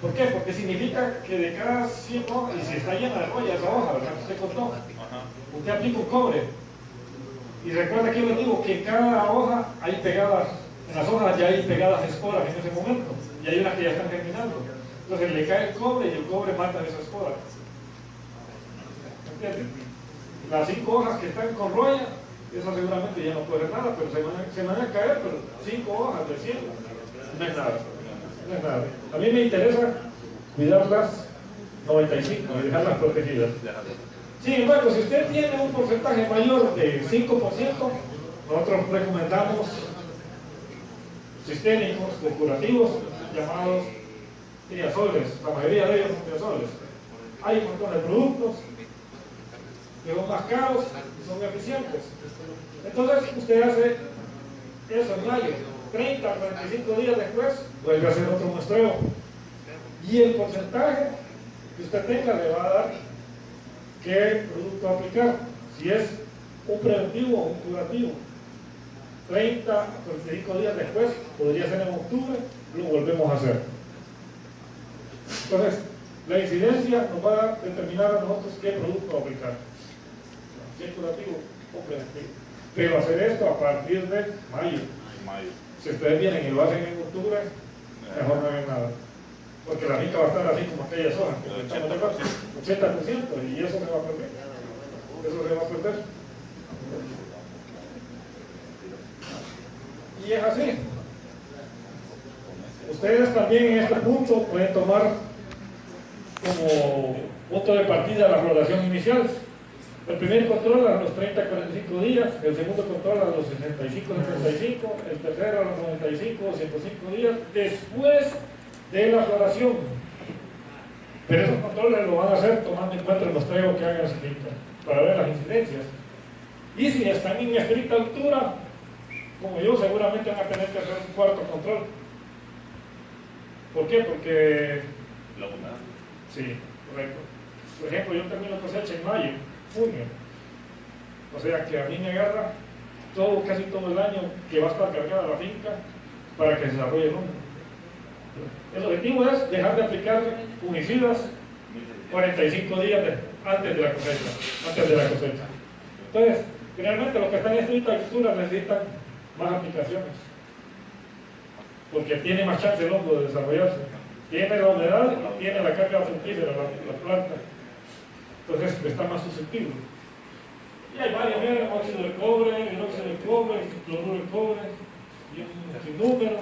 ¿Por qué? Porque significa que de cada 100 hojas, y si está llena de roya esa hoja, ¿verdad? Usted contó. Usted aplica un cobre. Y recuerda que yo le digo que cada hoja hay pegadas, en las hojas ya hay pegadas esporas en ese momento. Y hay unas que ya están germinando. Entonces le cae el cobre y el cobre mata esas esporas. ¿Entienden? Las 5 hojas que están con roya, esas seguramente ya no pueden nada, pero se van a caer, pero 5 hojas de 100 no es nada. No es nada. A mí me interesa cuidar las 95 y dejarlas protegidas. Sin embargo, si usted tiene un porcentaje mayor de 5%, nosotros recomendamos sistémicos o curativos llamados triazoles. La mayoría de ellos son triazoles. Hay un montón de productos que son más caros y son eficientes. Entonces usted hace eso en mayo, 30 a 45 días después vuelve a hacer otro muestreo y el porcentaje que usted tenga le va a dar qué producto aplicar, si es un preventivo o un curativo. 30 a 45 días después, podría ser en octubre, lo volvemos a hacer. Entonces, la incidencia nos va a determinar a nosotros qué producto aplicar, si es curativo o preventivo. Pero hacer esto a partir de mayo. Si ustedes vienen y lo hacen en octubre, mejor no hagan nada. Porque la finca va a estar así como aquellas hojas, 80%, y eso se va a perder. Eso se va a perder. Y es así. Ustedes también en este punto pueden tomar como punto de partida la floración inicial. El primer control a los 30 a 45 días, el segundo control a los 65 a 75, el tercero a los 95 o 105 días después de la floración. Pero esos controles lo van a hacer tomando en cuenta el muestreo que hagan en su finca para ver las incidencias. Y si están en estricta altura, como yo, seguramente van a tener que hacer un cuarto control. ¿Por qué? Porque la humedad. sí, correcto. Por ejemplo, yo termino cosecha en mayo, junio. O sea que a mí me agarra casi todo el año que va a estar cargada la finca para que se desarrolle el hongo. El objetivo es dejar de aplicar fungicidas 45 días antes de la cosecha. Entonces, generalmente los que están en estricta altura necesitan más aplicaciones, porque tiene más chance el hongo de desarrollarse. Tiene la humedad y tiene la carga fructífera la planta. Entonces está más susceptible. Y hay varios, miren, óxido de cobre, hidróxido de cobre, cloruro de cobre, y un sinnúmero.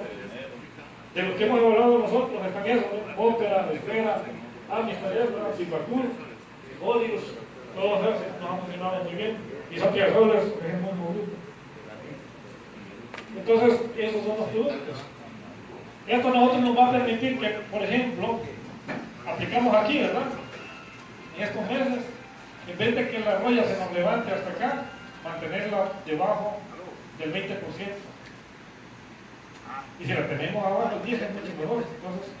De los que hemos hablado nosotros están esos, ópera, esfera, amistad, cipacul, odios, todos esos nos han funcionado muy bien. Y son triazoles, es muy bruto. Entonces, esos son los productos. Esto a nosotros nos va a permitir que, por ejemplo, aplicamos aquí, ¿verdad? En estos meses, en vez de que la roya se nos levante hasta acá, mantenerla debajo del 20%. Y si la tenemos abajo, 10 es mucho mejor. Entonces,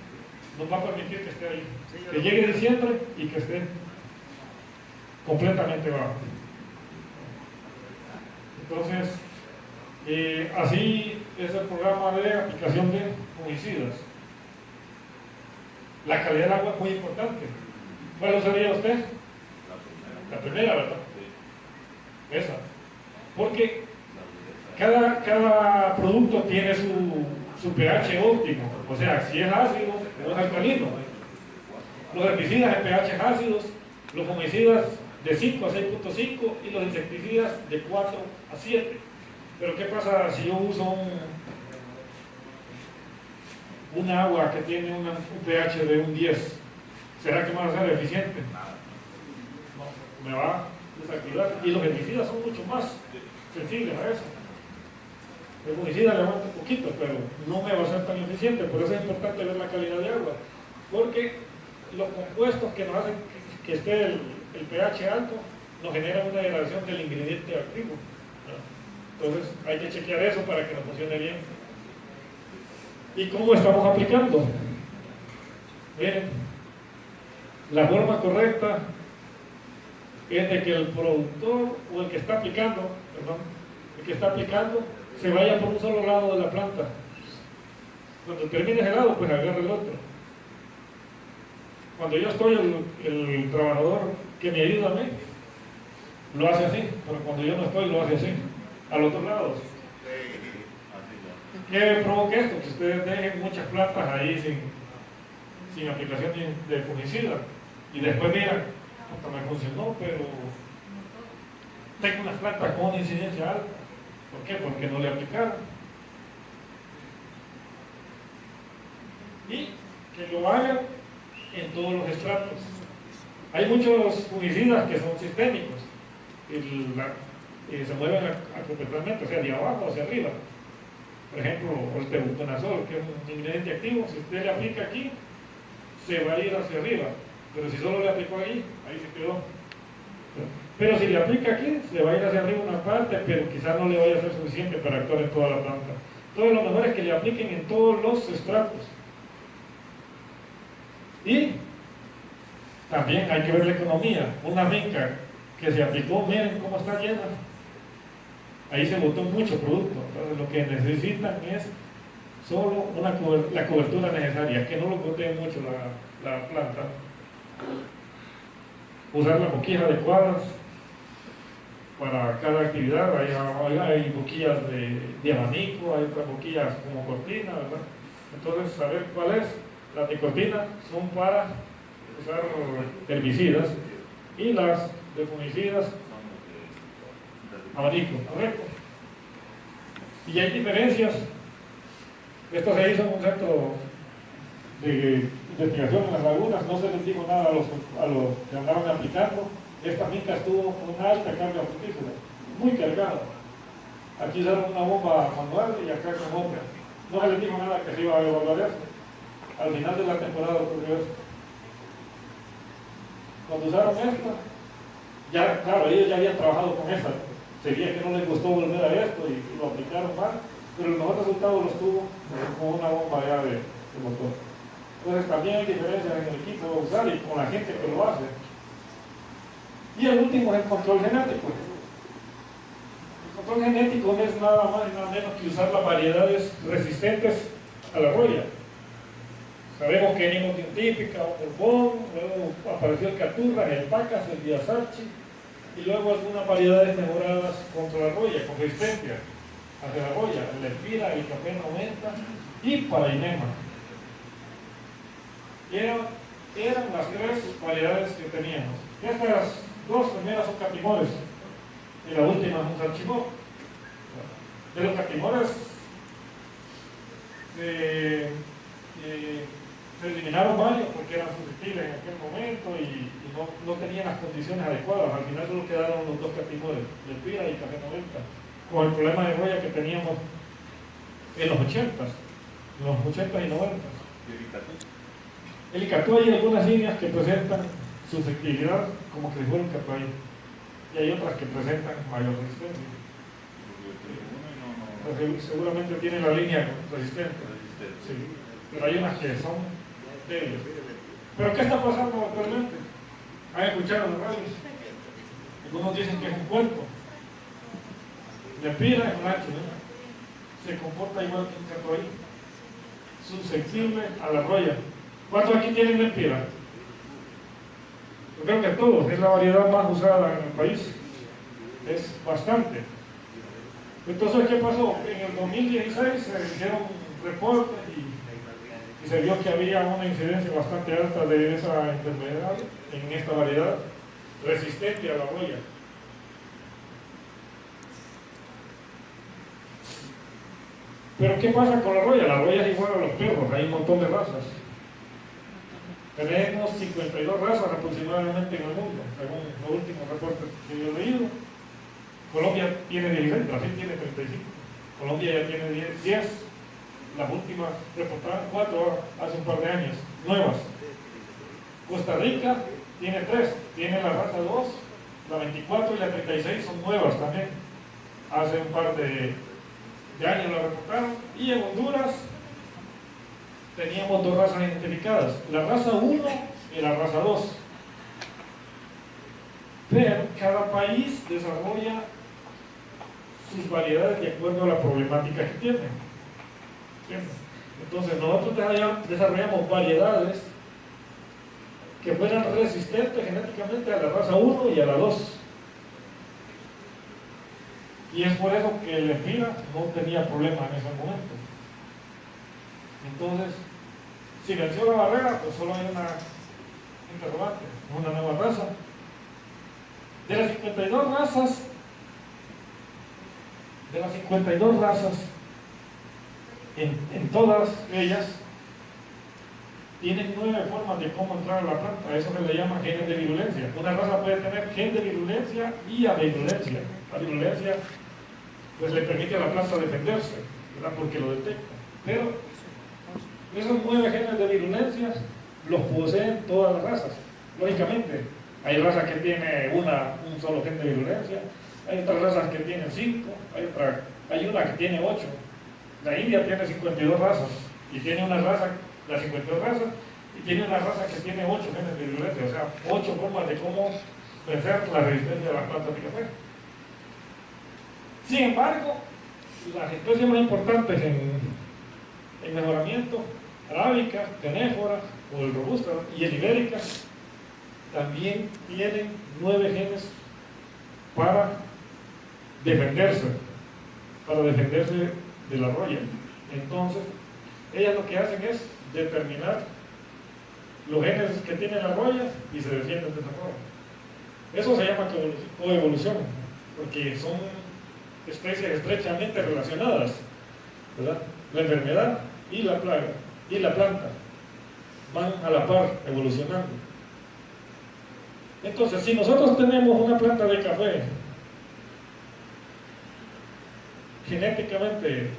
nos va a permitir que esté ahí. Que llegue diciembre y que esté completamente bajo. Entonces, así es el programa de aplicación de fungicidas. La calidad del agua es muy importante. ¿Cuál usaría usted? La primera, ¿verdad? Esa. Porque cada producto tiene su pH óptimo. O sea, si es ácido o es alcalino. Los herbicidas en pH ácidos, los fungicidas de 5 a 6.5 y los insecticidas de 4 a 7. Pero ¿qué pasa si yo uso un agua que tiene un pH de un 10? ¿Será que me va a ser eficiente? No, me va a desactivar. Y los herbicidas son mucho más sensibles a eso. El fungicida le aguanta un poquito, pero no me va a ser tan eficiente. Por eso es importante ver la calidad de agua. Porque los compuestos que nos hacen que esté el pH alto nos generan una degradación del ingrediente activo. Entonces hay que chequear eso para que nos funcione bien. ¿Y cómo estamos aplicando? Miren, la forma correcta es de que el productor o el que está aplicando, se vaya por un solo lado de la planta. Cuando termine ese lado, pues agarre el otro. Cuando yo estoy, el trabajador que me ayuda a mí, lo hace así, pero cuando yo no estoy, lo hace así, al otro lado. ¿Qué provoca esto? Que ustedes dejen muchas plantas ahí sin aplicación de fungicida y después miran, hasta me funcionó, pero tengo unas plantas con una incidencia alta. ¿Por qué? Porque no le aplicaron. Y que lo hagan en todos los estratos. Hay muchos fungicidas que son sistémicos y se mueven acropetralmente, o sea, de abajo hacia arriba. Por ejemplo, el tebuconazol, que es un ingrediente activo, si usted le aplica aquí, se va a ir hacia arriba. Pero si solo le aplicó ahí se quedó. Pero si le aplica aquí, se va a ir hacia arriba una parte, pero quizás no le vaya a ser suficiente para actuar en toda la planta. Entonces lo mejor es que le apliquen en todos los estratos. Y también hay que ver la economía. Una finca que se aplicó, miren cómo está llena. Ahí se botó mucho producto. Entonces lo que necesitan es solo la cobertura necesaria, que no lo bote mucho la planta. Usar las boquillas adecuadas para cada actividad. Hay boquillas de abanico, hay otras boquillas como cortina, ¿verdad? Entonces saber cuál es. Las de cortina son para usar herbicidas y las de fungicidas abanico, ¿correcto? Y hay diferencias. Esto se hizo en un centro de investigación en las lagunas, no se les dijo nada a los que andaban aplicando. Esta finca estuvo con una alta carga fructífera, muy cargada. Aquí usaron una bomba manual y acá con otra. No se les dijo nada que se iba a evaluar esto. Al final de la temporada ocurrió esto. Cuando usaron esta, ya, claro, ellos ya habían trabajado con esta. Sería que no les gustó volver a esto y lo aplicaron mal, pero el mejor resultado los tuvo con una bomba ya de motor. Entonces también hay diferencias en el equipo de usar y con la gente que lo hace. Y el último es el control genético. El control genético no es nada más y nada menos que usar las variedades resistentes a la roya. Sabemos que Nimo típica, un borbón, luego apareció el caturra, el pacas, el diazarchi, y luego algunas variedades mejoradas contra la roya, con resistencia hacia la roya, el Elpira, el café 90 y Parainema. Eran las tres variedades que teníamos. Estas dos primeras son catimores y la última es un salchimor. De los catimores se eliminaron varios porque eran susceptibles en aquel momento y no tenían las condiciones adecuadas. Al final solo quedaron los dos catimores, el Elpira y el café 90, con el problema de roya que teníamos en los 80s y 90s. El Icatú hay algunas líneas que presentan susceptibilidad como que si fuera un catuay. y hay otras que presentan mayor resistencia. Porque seguramente tiene la línea resistente, sí, pero hay unas que son débiles. ¿Pero qué está pasando actualmente? ¿Han escuchado los radios? Algunos dicen que es un puerco. Lempira es macho, ¿no? Se comporta igual que un catoí, susceptible a la roya. ¿Cuántos aquí tienen lempira? Yo creo que todos, es la variedad más usada en el país. Es bastante. Entonces, ¿qué pasó? En el 2016 se hicieron reportes y se vio que había una incidencia bastante alta de esa enfermedad en esta variedad resistente a la roya. Pero ¿qué pasa con la roya? La roya es igual a los perros, hay un montón de razas. Tenemos 52 razas aproximadamente en el mundo, según los últimos reportes que yo he leído. Colombia tiene 16, Brasil tiene 35, Colombia ya tiene 10, las últimas reportadas 4 hace un par de años, nuevas. Costa Rica tiene 3, tiene la raza 2, la 24 y la 36 son nuevas también, hace un par de años la reportaron. Y en Honduras teníamos 2 razas identificadas, la raza 1 y la raza 2. Pero cada país desarrolla sus variedades de acuerdo a la problemática que tienen. Entonces nosotros desarrollamos variedades que fueran resistentes genéticamente a la raza 1 y a la 2. Y es por eso que el lempira no tenía problema en ese momento. Entonces, si venció la barrera, pues solo hay una interrogante, una nueva raza. De las 52 razas, en todas ellas tienen 9 formas de cómo entrar a la planta. A eso se le llama genes de virulencia. Una raza puede tener gen de virulencia y avirulencia. La virulencia pues le permite a la planta defenderse, ¿verdad? Porque lo detecta. Pero esos 9 genes de virulencia los poseen todas las razas. Lógicamente, hay razas que tienen un solo gen de virulencia, hay otras razas que tienen 5, hay una que tiene 8. La India tiene 52 razas y tiene una raza, las 52 razas, y tiene una raza que tiene 8 genes de virulencia, o sea, 8 formas de cómo vencer la resistencia de las plantas de café. Sin embargo, las especies más importantes en mejoramiento, arábica, canéfora o el robusta y el ibérica, también tienen 9 genes para defenderse de la roya. Entonces, ellas lo que hacen es determinar los genes que tiene la roya y se defienden de esa forma. Eso se llama coevolución, porque son especies estrechamente relacionadas, ¿verdad? La enfermedad y la plaga y la planta van a la par evolucionando. Entonces, si nosotros tenemos una planta de café genéticamente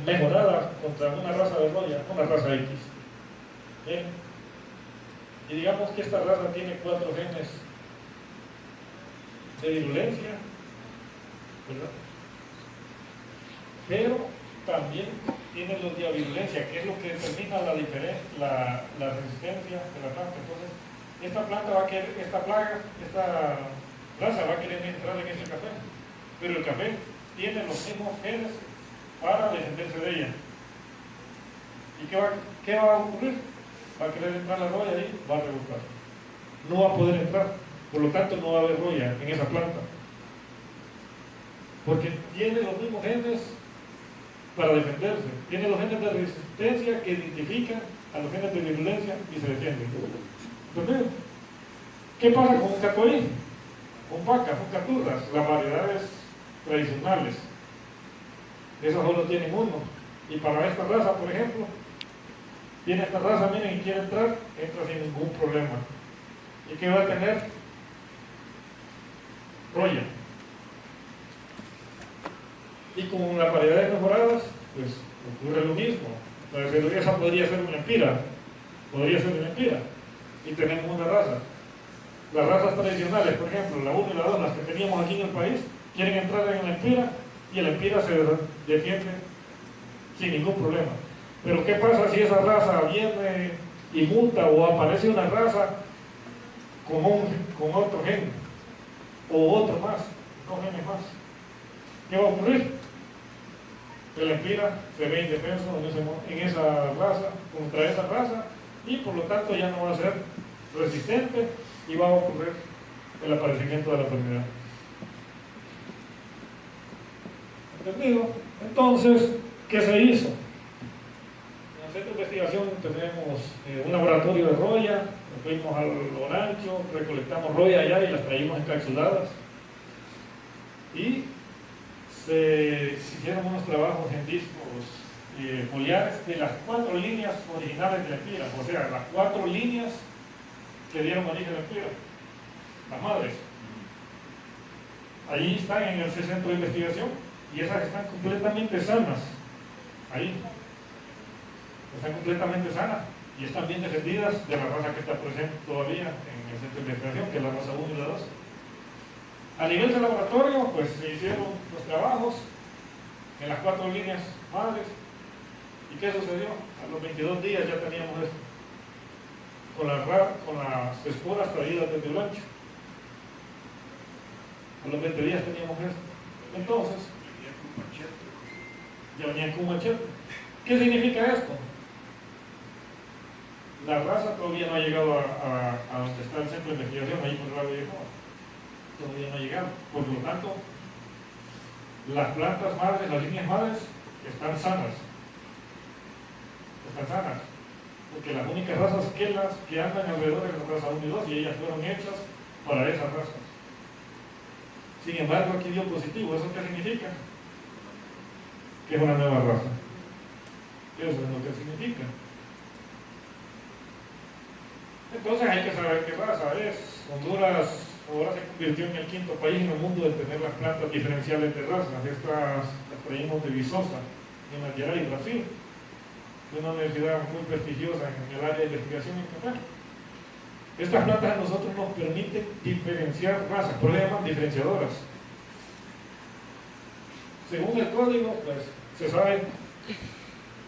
mejorada contra una raza de roya, una raza X, y digamos que esta raza tiene 4 genes de virulencia, ¿verdad? Pero también tiene los de avirulencia, que es lo que determina la resistencia de la planta. Entonces, esta planta va a querer, esta raza va a querer entrar en ese café, pero el café tiene los mismos genes para defenderse de ella. ¿Y qué va a ocurrir? Va a querer entrar la roya y va a rebotar. No va a poder entrar, por lo tanto no va a haber roya en esa planta, porque tiene los mismos genes para defenderse, tiene los genes de resistencia que identifican a los genes de virulencia y se defienden. ¿Entendido? ¿Qué pasa con un catoí? Con vacas, con caturras, las variedades tradicionales, esas solo tienen uno, y para esta raza, por ejemplo, tiene esta raza, miren, y quiere entrar, entra sin ningún problema. ¿Y qué va a tener? Roya. Y con las variedades mejoradas, pues ocurre lo mismo. Entonces, esa podría ser una empira, y tenemos una raza. Las razas tradicionales, por ejemplo, la 1 y la 2, las que teníamos aquí en el país, quieren entrar en el Empira y el Empira se defiende sin ningún problema. Pero ¿qué pasa si esa raza viene y muta o aparece una raza con otro gen o otro más, 2 genes más? ¿Qué va a ocurrir? El Empira se ve indefenso en esa raza, contra esa raza, y por lo tanto ya no va a ser resistente y va a ocurrir el aparecimiento de la enfermedad. ¿Entendido? Entonces, ¿qué se hizo? En el centro de investigación tenemos un laboratorio de roya, nos fuimos al Orancho, recolectamos roya allá y las traímos encapsuladas. Y se hicieron unos trabajos en discos foliares de las 4 líneas originales de la empira, o sea, las 4 líneas que dieron origen a la empira, las madres. Ahí están en el centro de investigación y esas están completamente sanas. Ahí están completamente sanas y están bien defendidas de la raza que está presente todavía en el centro de investigación, que es la raza 1 y la 2. A nivel de laboratorio, pues se hicieron los trabajos en las 4 líneas madres. ¿Y qué sucedió? A los 22 días ya teníamos esto, con las esporas traídas desde el ancho. A los 20 días teníamos esto. Entonces, ya venían con un machete. ¿Qué significa esto? La raza todavía no ha llegado a donde está el centro de investigación, ahí por el lado de Jehová. Todavía no ha llegado. Por lo tanto, las plantas madres, las líneas madres, están sanas. Están sanas. Porque las únicas razas que andan alrededor de la raza 1 y 2 y ellas fueron hechas para esas razas. Sin embargo, aquí dio positivo. ¿Eso qué significa? Que es una nueva raza. Eso es lo que significa. Entonces hay que saber qué raza es. Honduras ahora se convirtió en el 5º país en el mundo de tener las plantas diferenciales de razas. Estas las traímos de Viçosa, en Minas Gerais, Brasil, de una universidad muy prestigiosa en el área de investigación en café. Estas plantas a nosotros nos permiten diferenciar razas, por eso se llaman diferenciadoras. Según el código, pues se sabe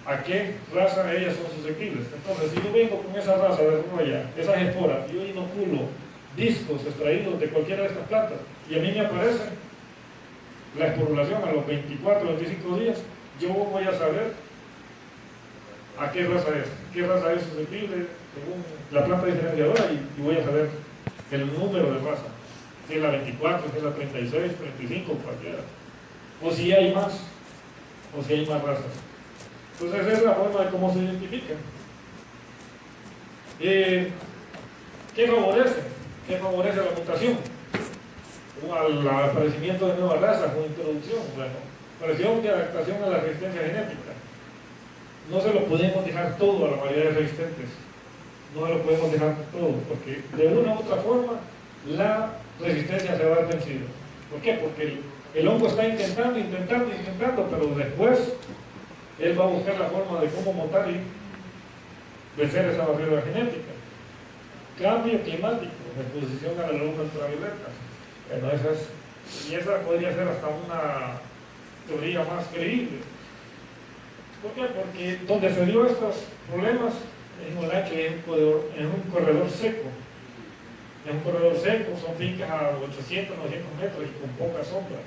a qué raza ellas son susceptibles. Entonces, si yo vengo con esa raza de roya, esas esporas, y yo inoculo discos extraídos de cualquiera de estas plantas, y a mí me aparece la esporulación a los 24 o 25 días, yo voy a saber a qué raza es susceptible según la planta diferenciadora y voy a saber el número de raza, si es la 24, si es la 36, 35, cualquiera, o si hay más razas. Entonces esa es la forma de cómo se identifican. ¿Qué favorece? ¿Qué favorece la mutación? Al aparecimiento de nuevas razas o introducción. Bueno, presión de adaptación a la resistencia genética. No se lo podemos dejar todo a la variedad de resistentes. No se lo podemos dejar todo, porque de una u otra forma la resistencia se va a ver vencida. ¿Por qué? Porque el hongo está intentando, pero después él va a buscar la forma de cómo mutar y vencer esa barrera genética. Cambio climático, exposición a la luz ultravioleta. Bueno, esa podría ser hasta una teoría más creíble. ¿Por qué? Porque donde se dio estos problemas en Olancho en un corredor seco. En un corredor seco son fincas a 800, 900 metros y con poca sombra.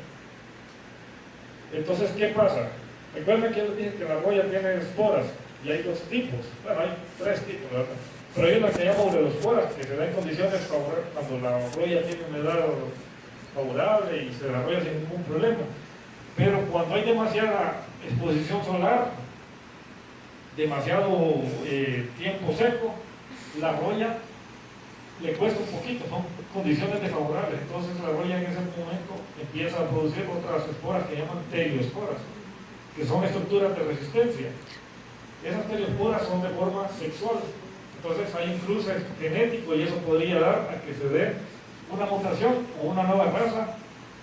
Entonces, ¿qué pasa? Recuerden que yo les dije que la roya tiene esporas y hay 2 tipos. Bueno, hay 3 tipos, ¿verdad? Pero hay una que se llama ureosporas, que se da en condiciones favorables cuando la roya tiene humedad favorable y se desarrolla sin ningún problema. Pero cuando hay demasiada exposición solar, demasiado tiempo seco, la roya le cuesta un poquito, son condiciones desfavorables. Entonces la roya en ese momento empieza a producir otras esporas que llaman teliosporas, que son estructuras de resistencia. Esas teliosporas son de forma sexual. Entonces hay un cruce genético y eso podría dar a que se dé una mutación o una nueva raza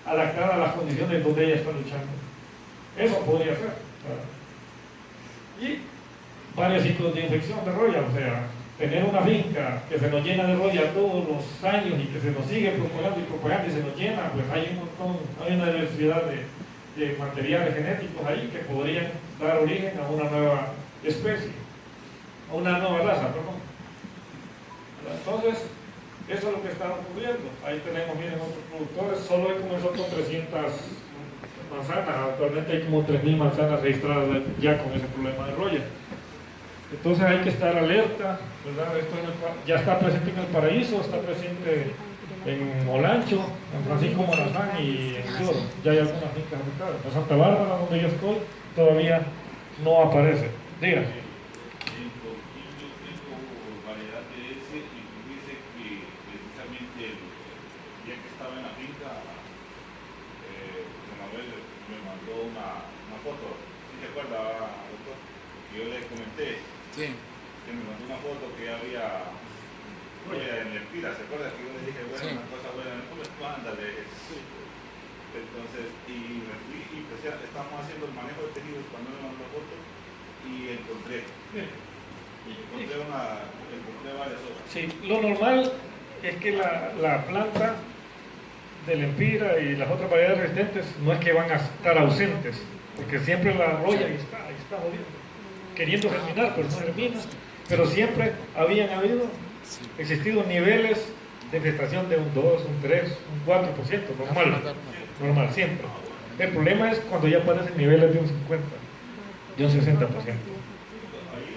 adaptada a las condiciones donde ella está luchando. Eso podría ser. Y varios ciclos de infección de roya, o sea, tener una finca que se nos llena de roya todos los años y que se nos sigue propagando y propagando y se nos llena, pues hay un montón, hay una diversidad de materiales genéticos ahí que podrían dar origen a una nueva especie, a una nueva raza, perdón. Entonces, eso es lo que está ocurriendo. Ahí tenemos, miren, otros productores, solo hay comenzó con 300 manzanas, actualmente hay como 3.000 manzanas registradas ya con ese problema de roya. Entonces hay que estar alerta, ¿verdad? Esto ya está presente en El Paraíso, está presente en Olancho, en Francisco Morazán y en Lloro. Ya hay algunas fincas afectadas. En Santa Bárbara, donde yo estoy, todavía no aparece. Dígame. Yo le comenté que me mandó una foto que había en el Pira, ¿se acuerda? Que yo le dije, bueno, una cosa buena, ¿cómo ándale? Entonces, y me fui y pues ya estábamos haciendo el manejo de tejidos cuando me mandó la foto y encontré varias hojas. Sí, lo normal es que la planta del Empira y las otras variedades resistentes no es que van a estar ausentes, porque siempre la roya ahí está jodiendo, queriendo germinar, pero no germina. Pero siempre habían existido niveles de gestación de un 2, un 3, un 4%, normal, siempre. El problema es cuando ya aparecen niveles de un 50, de un 60%.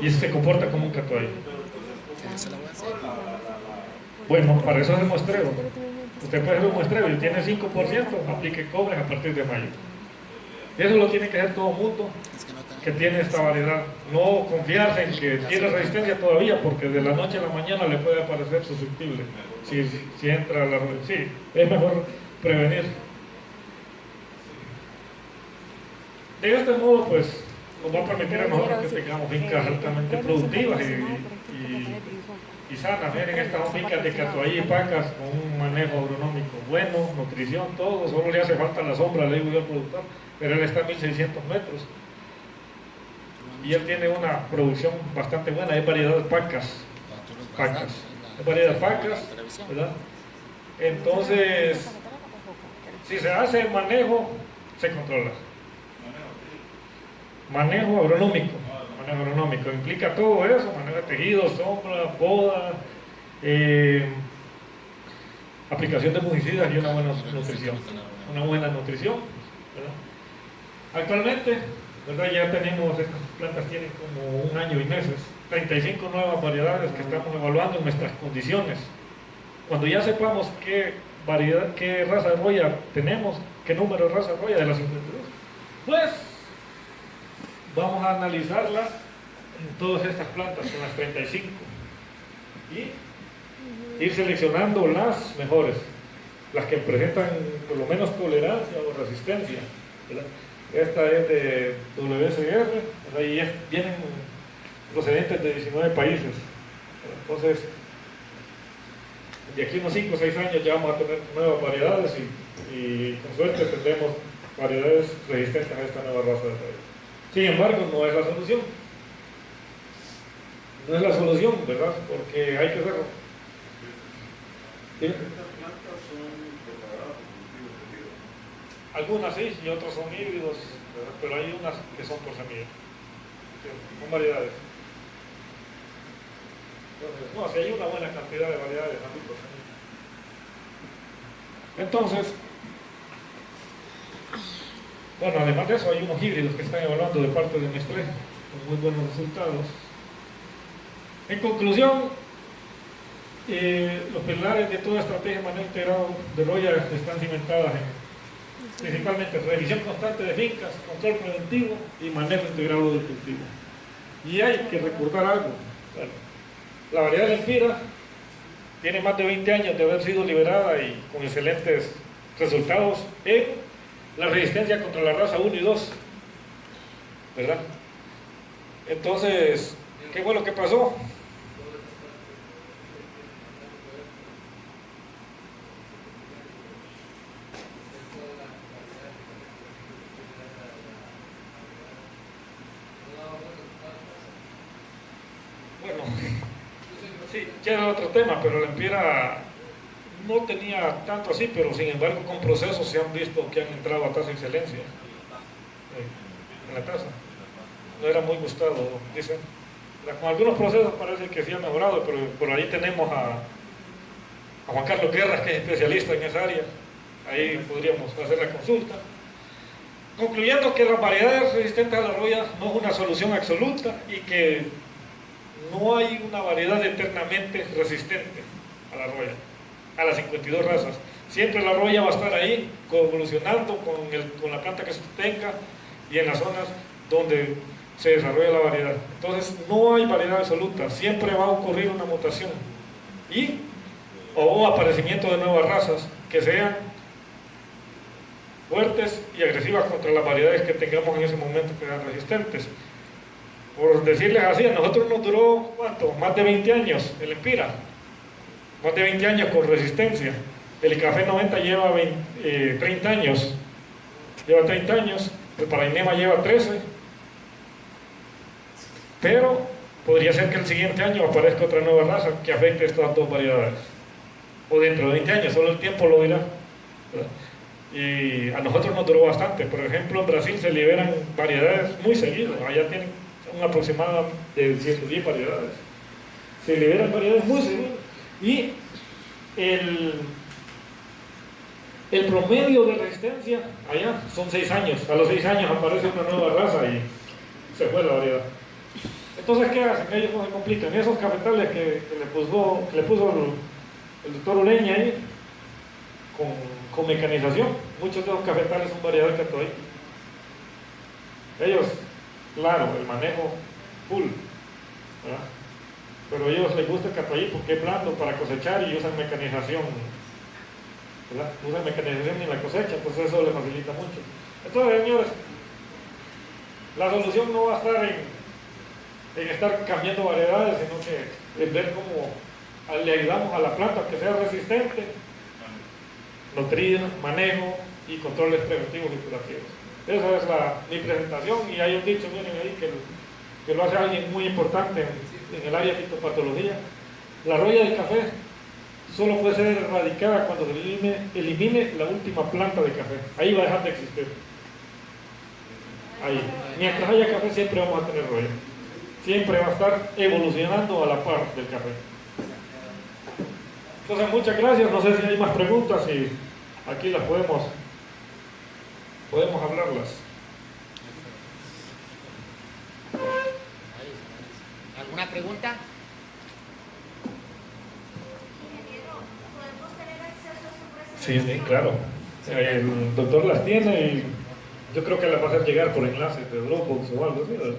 Y eso se comporta como un catoyo. Bueno, para eso es el muestreo. Usted puede hacer un muestreo y tiene 5%, aplique cobres a partir de mayo. Eso lo tiene que hacer todo mundo que tiene esta variedad. No confiarse en que tiene resistencia todavía, porque de la noche a la mañana le puede aparecer susceptible. Si entra la... Sí, es mejor prevenir. De este modo, pues, nos va a permitir a nosotros que tengamos fincas altamente productivas y sanas. Miren, estas son fincas de catuahí y pacas con un manejo agronómico bueno, nutrición, todo. Solo le hace falta la sombra, le digo yo al productor, pero él está a 1600 metros. Y él tiene una producción bastante buena, hay variedad de pacas, hay variedad de pacas, ¿verdad? Entonces, si se hace el manejo, se controla. Manejo agronómico implica todo eso, manejo de tejidos, sombra, poda, aplicación de fungicidas y una buena nutrición, ¿verdad? Actualmente, ¿verdad? Ya tenemos, estas plantas tienen como un año y meses, 35 nuevas variedades que estamos evaluando en nuestras condiciones. Cuando ya sepamos qué raza de roya tenemos, qué número de raza de roya de las 52, pues vamos a analizarla en todas estas plantas, con las 35, y ir seleccionando las mejores, las que presentan por lo menos tolerancia o resistencia, ¿verdad? Esta es de WSR, y vienen procedentes de 19 países. Entonces, de aquí a unos 5 o 6 años ya vamos a tener nuevas variedades y con suerte tendremos variedades resistentes a esta nueva raza de roya. Sin embargo, no es la solución. No es la solución, ¿verdad? Porque hay que hacerlo. ¿Sí? Algunas sí y otros son híbridos, ¿verdad? Pero hay unas que son por semilla. Son variedades. Entonces, no, si hay una buena cantidad de variedades también por semilla. Entonces, bueno, además de eso hay unos híbridos que están evaluando de parte de Nestlé con muy buenos resultados. En conclusión, los pilares de toda estrategia de manejo integrado de roya están cimentadas en principalmente revisión constante de fincas, control preventivo y manejo integrado del cultivo. Y hay que recordar algo. Bueno, la variedad del Empira tiene más de 20 años de haber sido liberada y con excelentes resultados en la resistencia contra la raza 1 y 2, ¿verdad? Entonces, ¿qué fue lo que pasó? Bueno, Sí, ya era otro tema, pero la Empira no tenía tanto así, pero sin embargo con procesos se han visto que han entrado a tasa de excelencia en la tasa. No era muy gustado, dicen. Con algunos procesos parece que sí han mejorado, pero por ahí tenemos a Juan Carlos Guerras, que es especialista en esa área. Ahí podríamos hacer la consulta. Concluyendo que las variedades resistentes a la roya no es una solución absoluta y que no hay una variedad eternamente resistente a la roya, a las 52 razas. Siempre la roya va a estar ahí, evolucionando con la planta que se tenga y en las zonas donde se desarrolla la variedad. Entonces no hay variedad absoluta, siempre va a ocurrir una mutación o aparecimiento de nuevas razas que sean fuertes y agresivas contra las variedades que tengamos en ese momento que sean resistentes. Por decirles así, a nosotros nos duró, ¿cuánto? Más de 20 años el Empira, más de 20 años con resistencia. El café 90 lleva 30 años, el Parainema lleva 13, pero podría ser que el siguiente año aparezca otra nueva raza que afecte estas dos variedades, o dentro de 20 años, solo el tiempo lo dirá, ¿verdad? Y a nosotros nos duró bastante. Por ejemplo, en Brasil se liberan variedades muy seguido, allá tienen un aproximado de 110 variedades, se liberan variedades muy seguido, y el promedio de resistencia allá son 6 años. A los 6 años aparece una nueva raza y se fue la variedad. Entonces, ¿qué hacen? Ellos no se complican. Esos cafetales que le puso el doctor Ureña ahí, con mecanización, muchos de los cafetales son variedad de catoí. Ellos, claro, el manejo full, ¿verdad? Pero a ellos les gusta el catoí porque es blando para cosechar y usan mecanización, ¿verdad? Usan mecanización en la cosecha, pues eso les facilita mucho. Entonces, señores, la solución no va a estar en estar cambiando variedades, sino que en ver cómo le ayudamos a la planta que sea resistente, nutrir, manejo y controles preventivos y curativos. Esa es mi presentación, y hay un dicho, miren ahí, que lo hace alguien muy importante en el área de fitopatología. La roya del café solo puede ser erradicada cuando se elimine la última planta de café. Ahí va a dejar de existir. Ahí. Mientras haya café siempre vamos a tener roya. Siempre va a estar evolucionando a la par del café. Entonces, muchas gracias. No sé si hay más preguntas y aquí las podemos hablarlas. ¿Alguna pregunta? Sí, sí, claro. El doctor las tiene y yo creo que las va a hacer llegar por enlace de Dropbox o algo así, ¿verdad?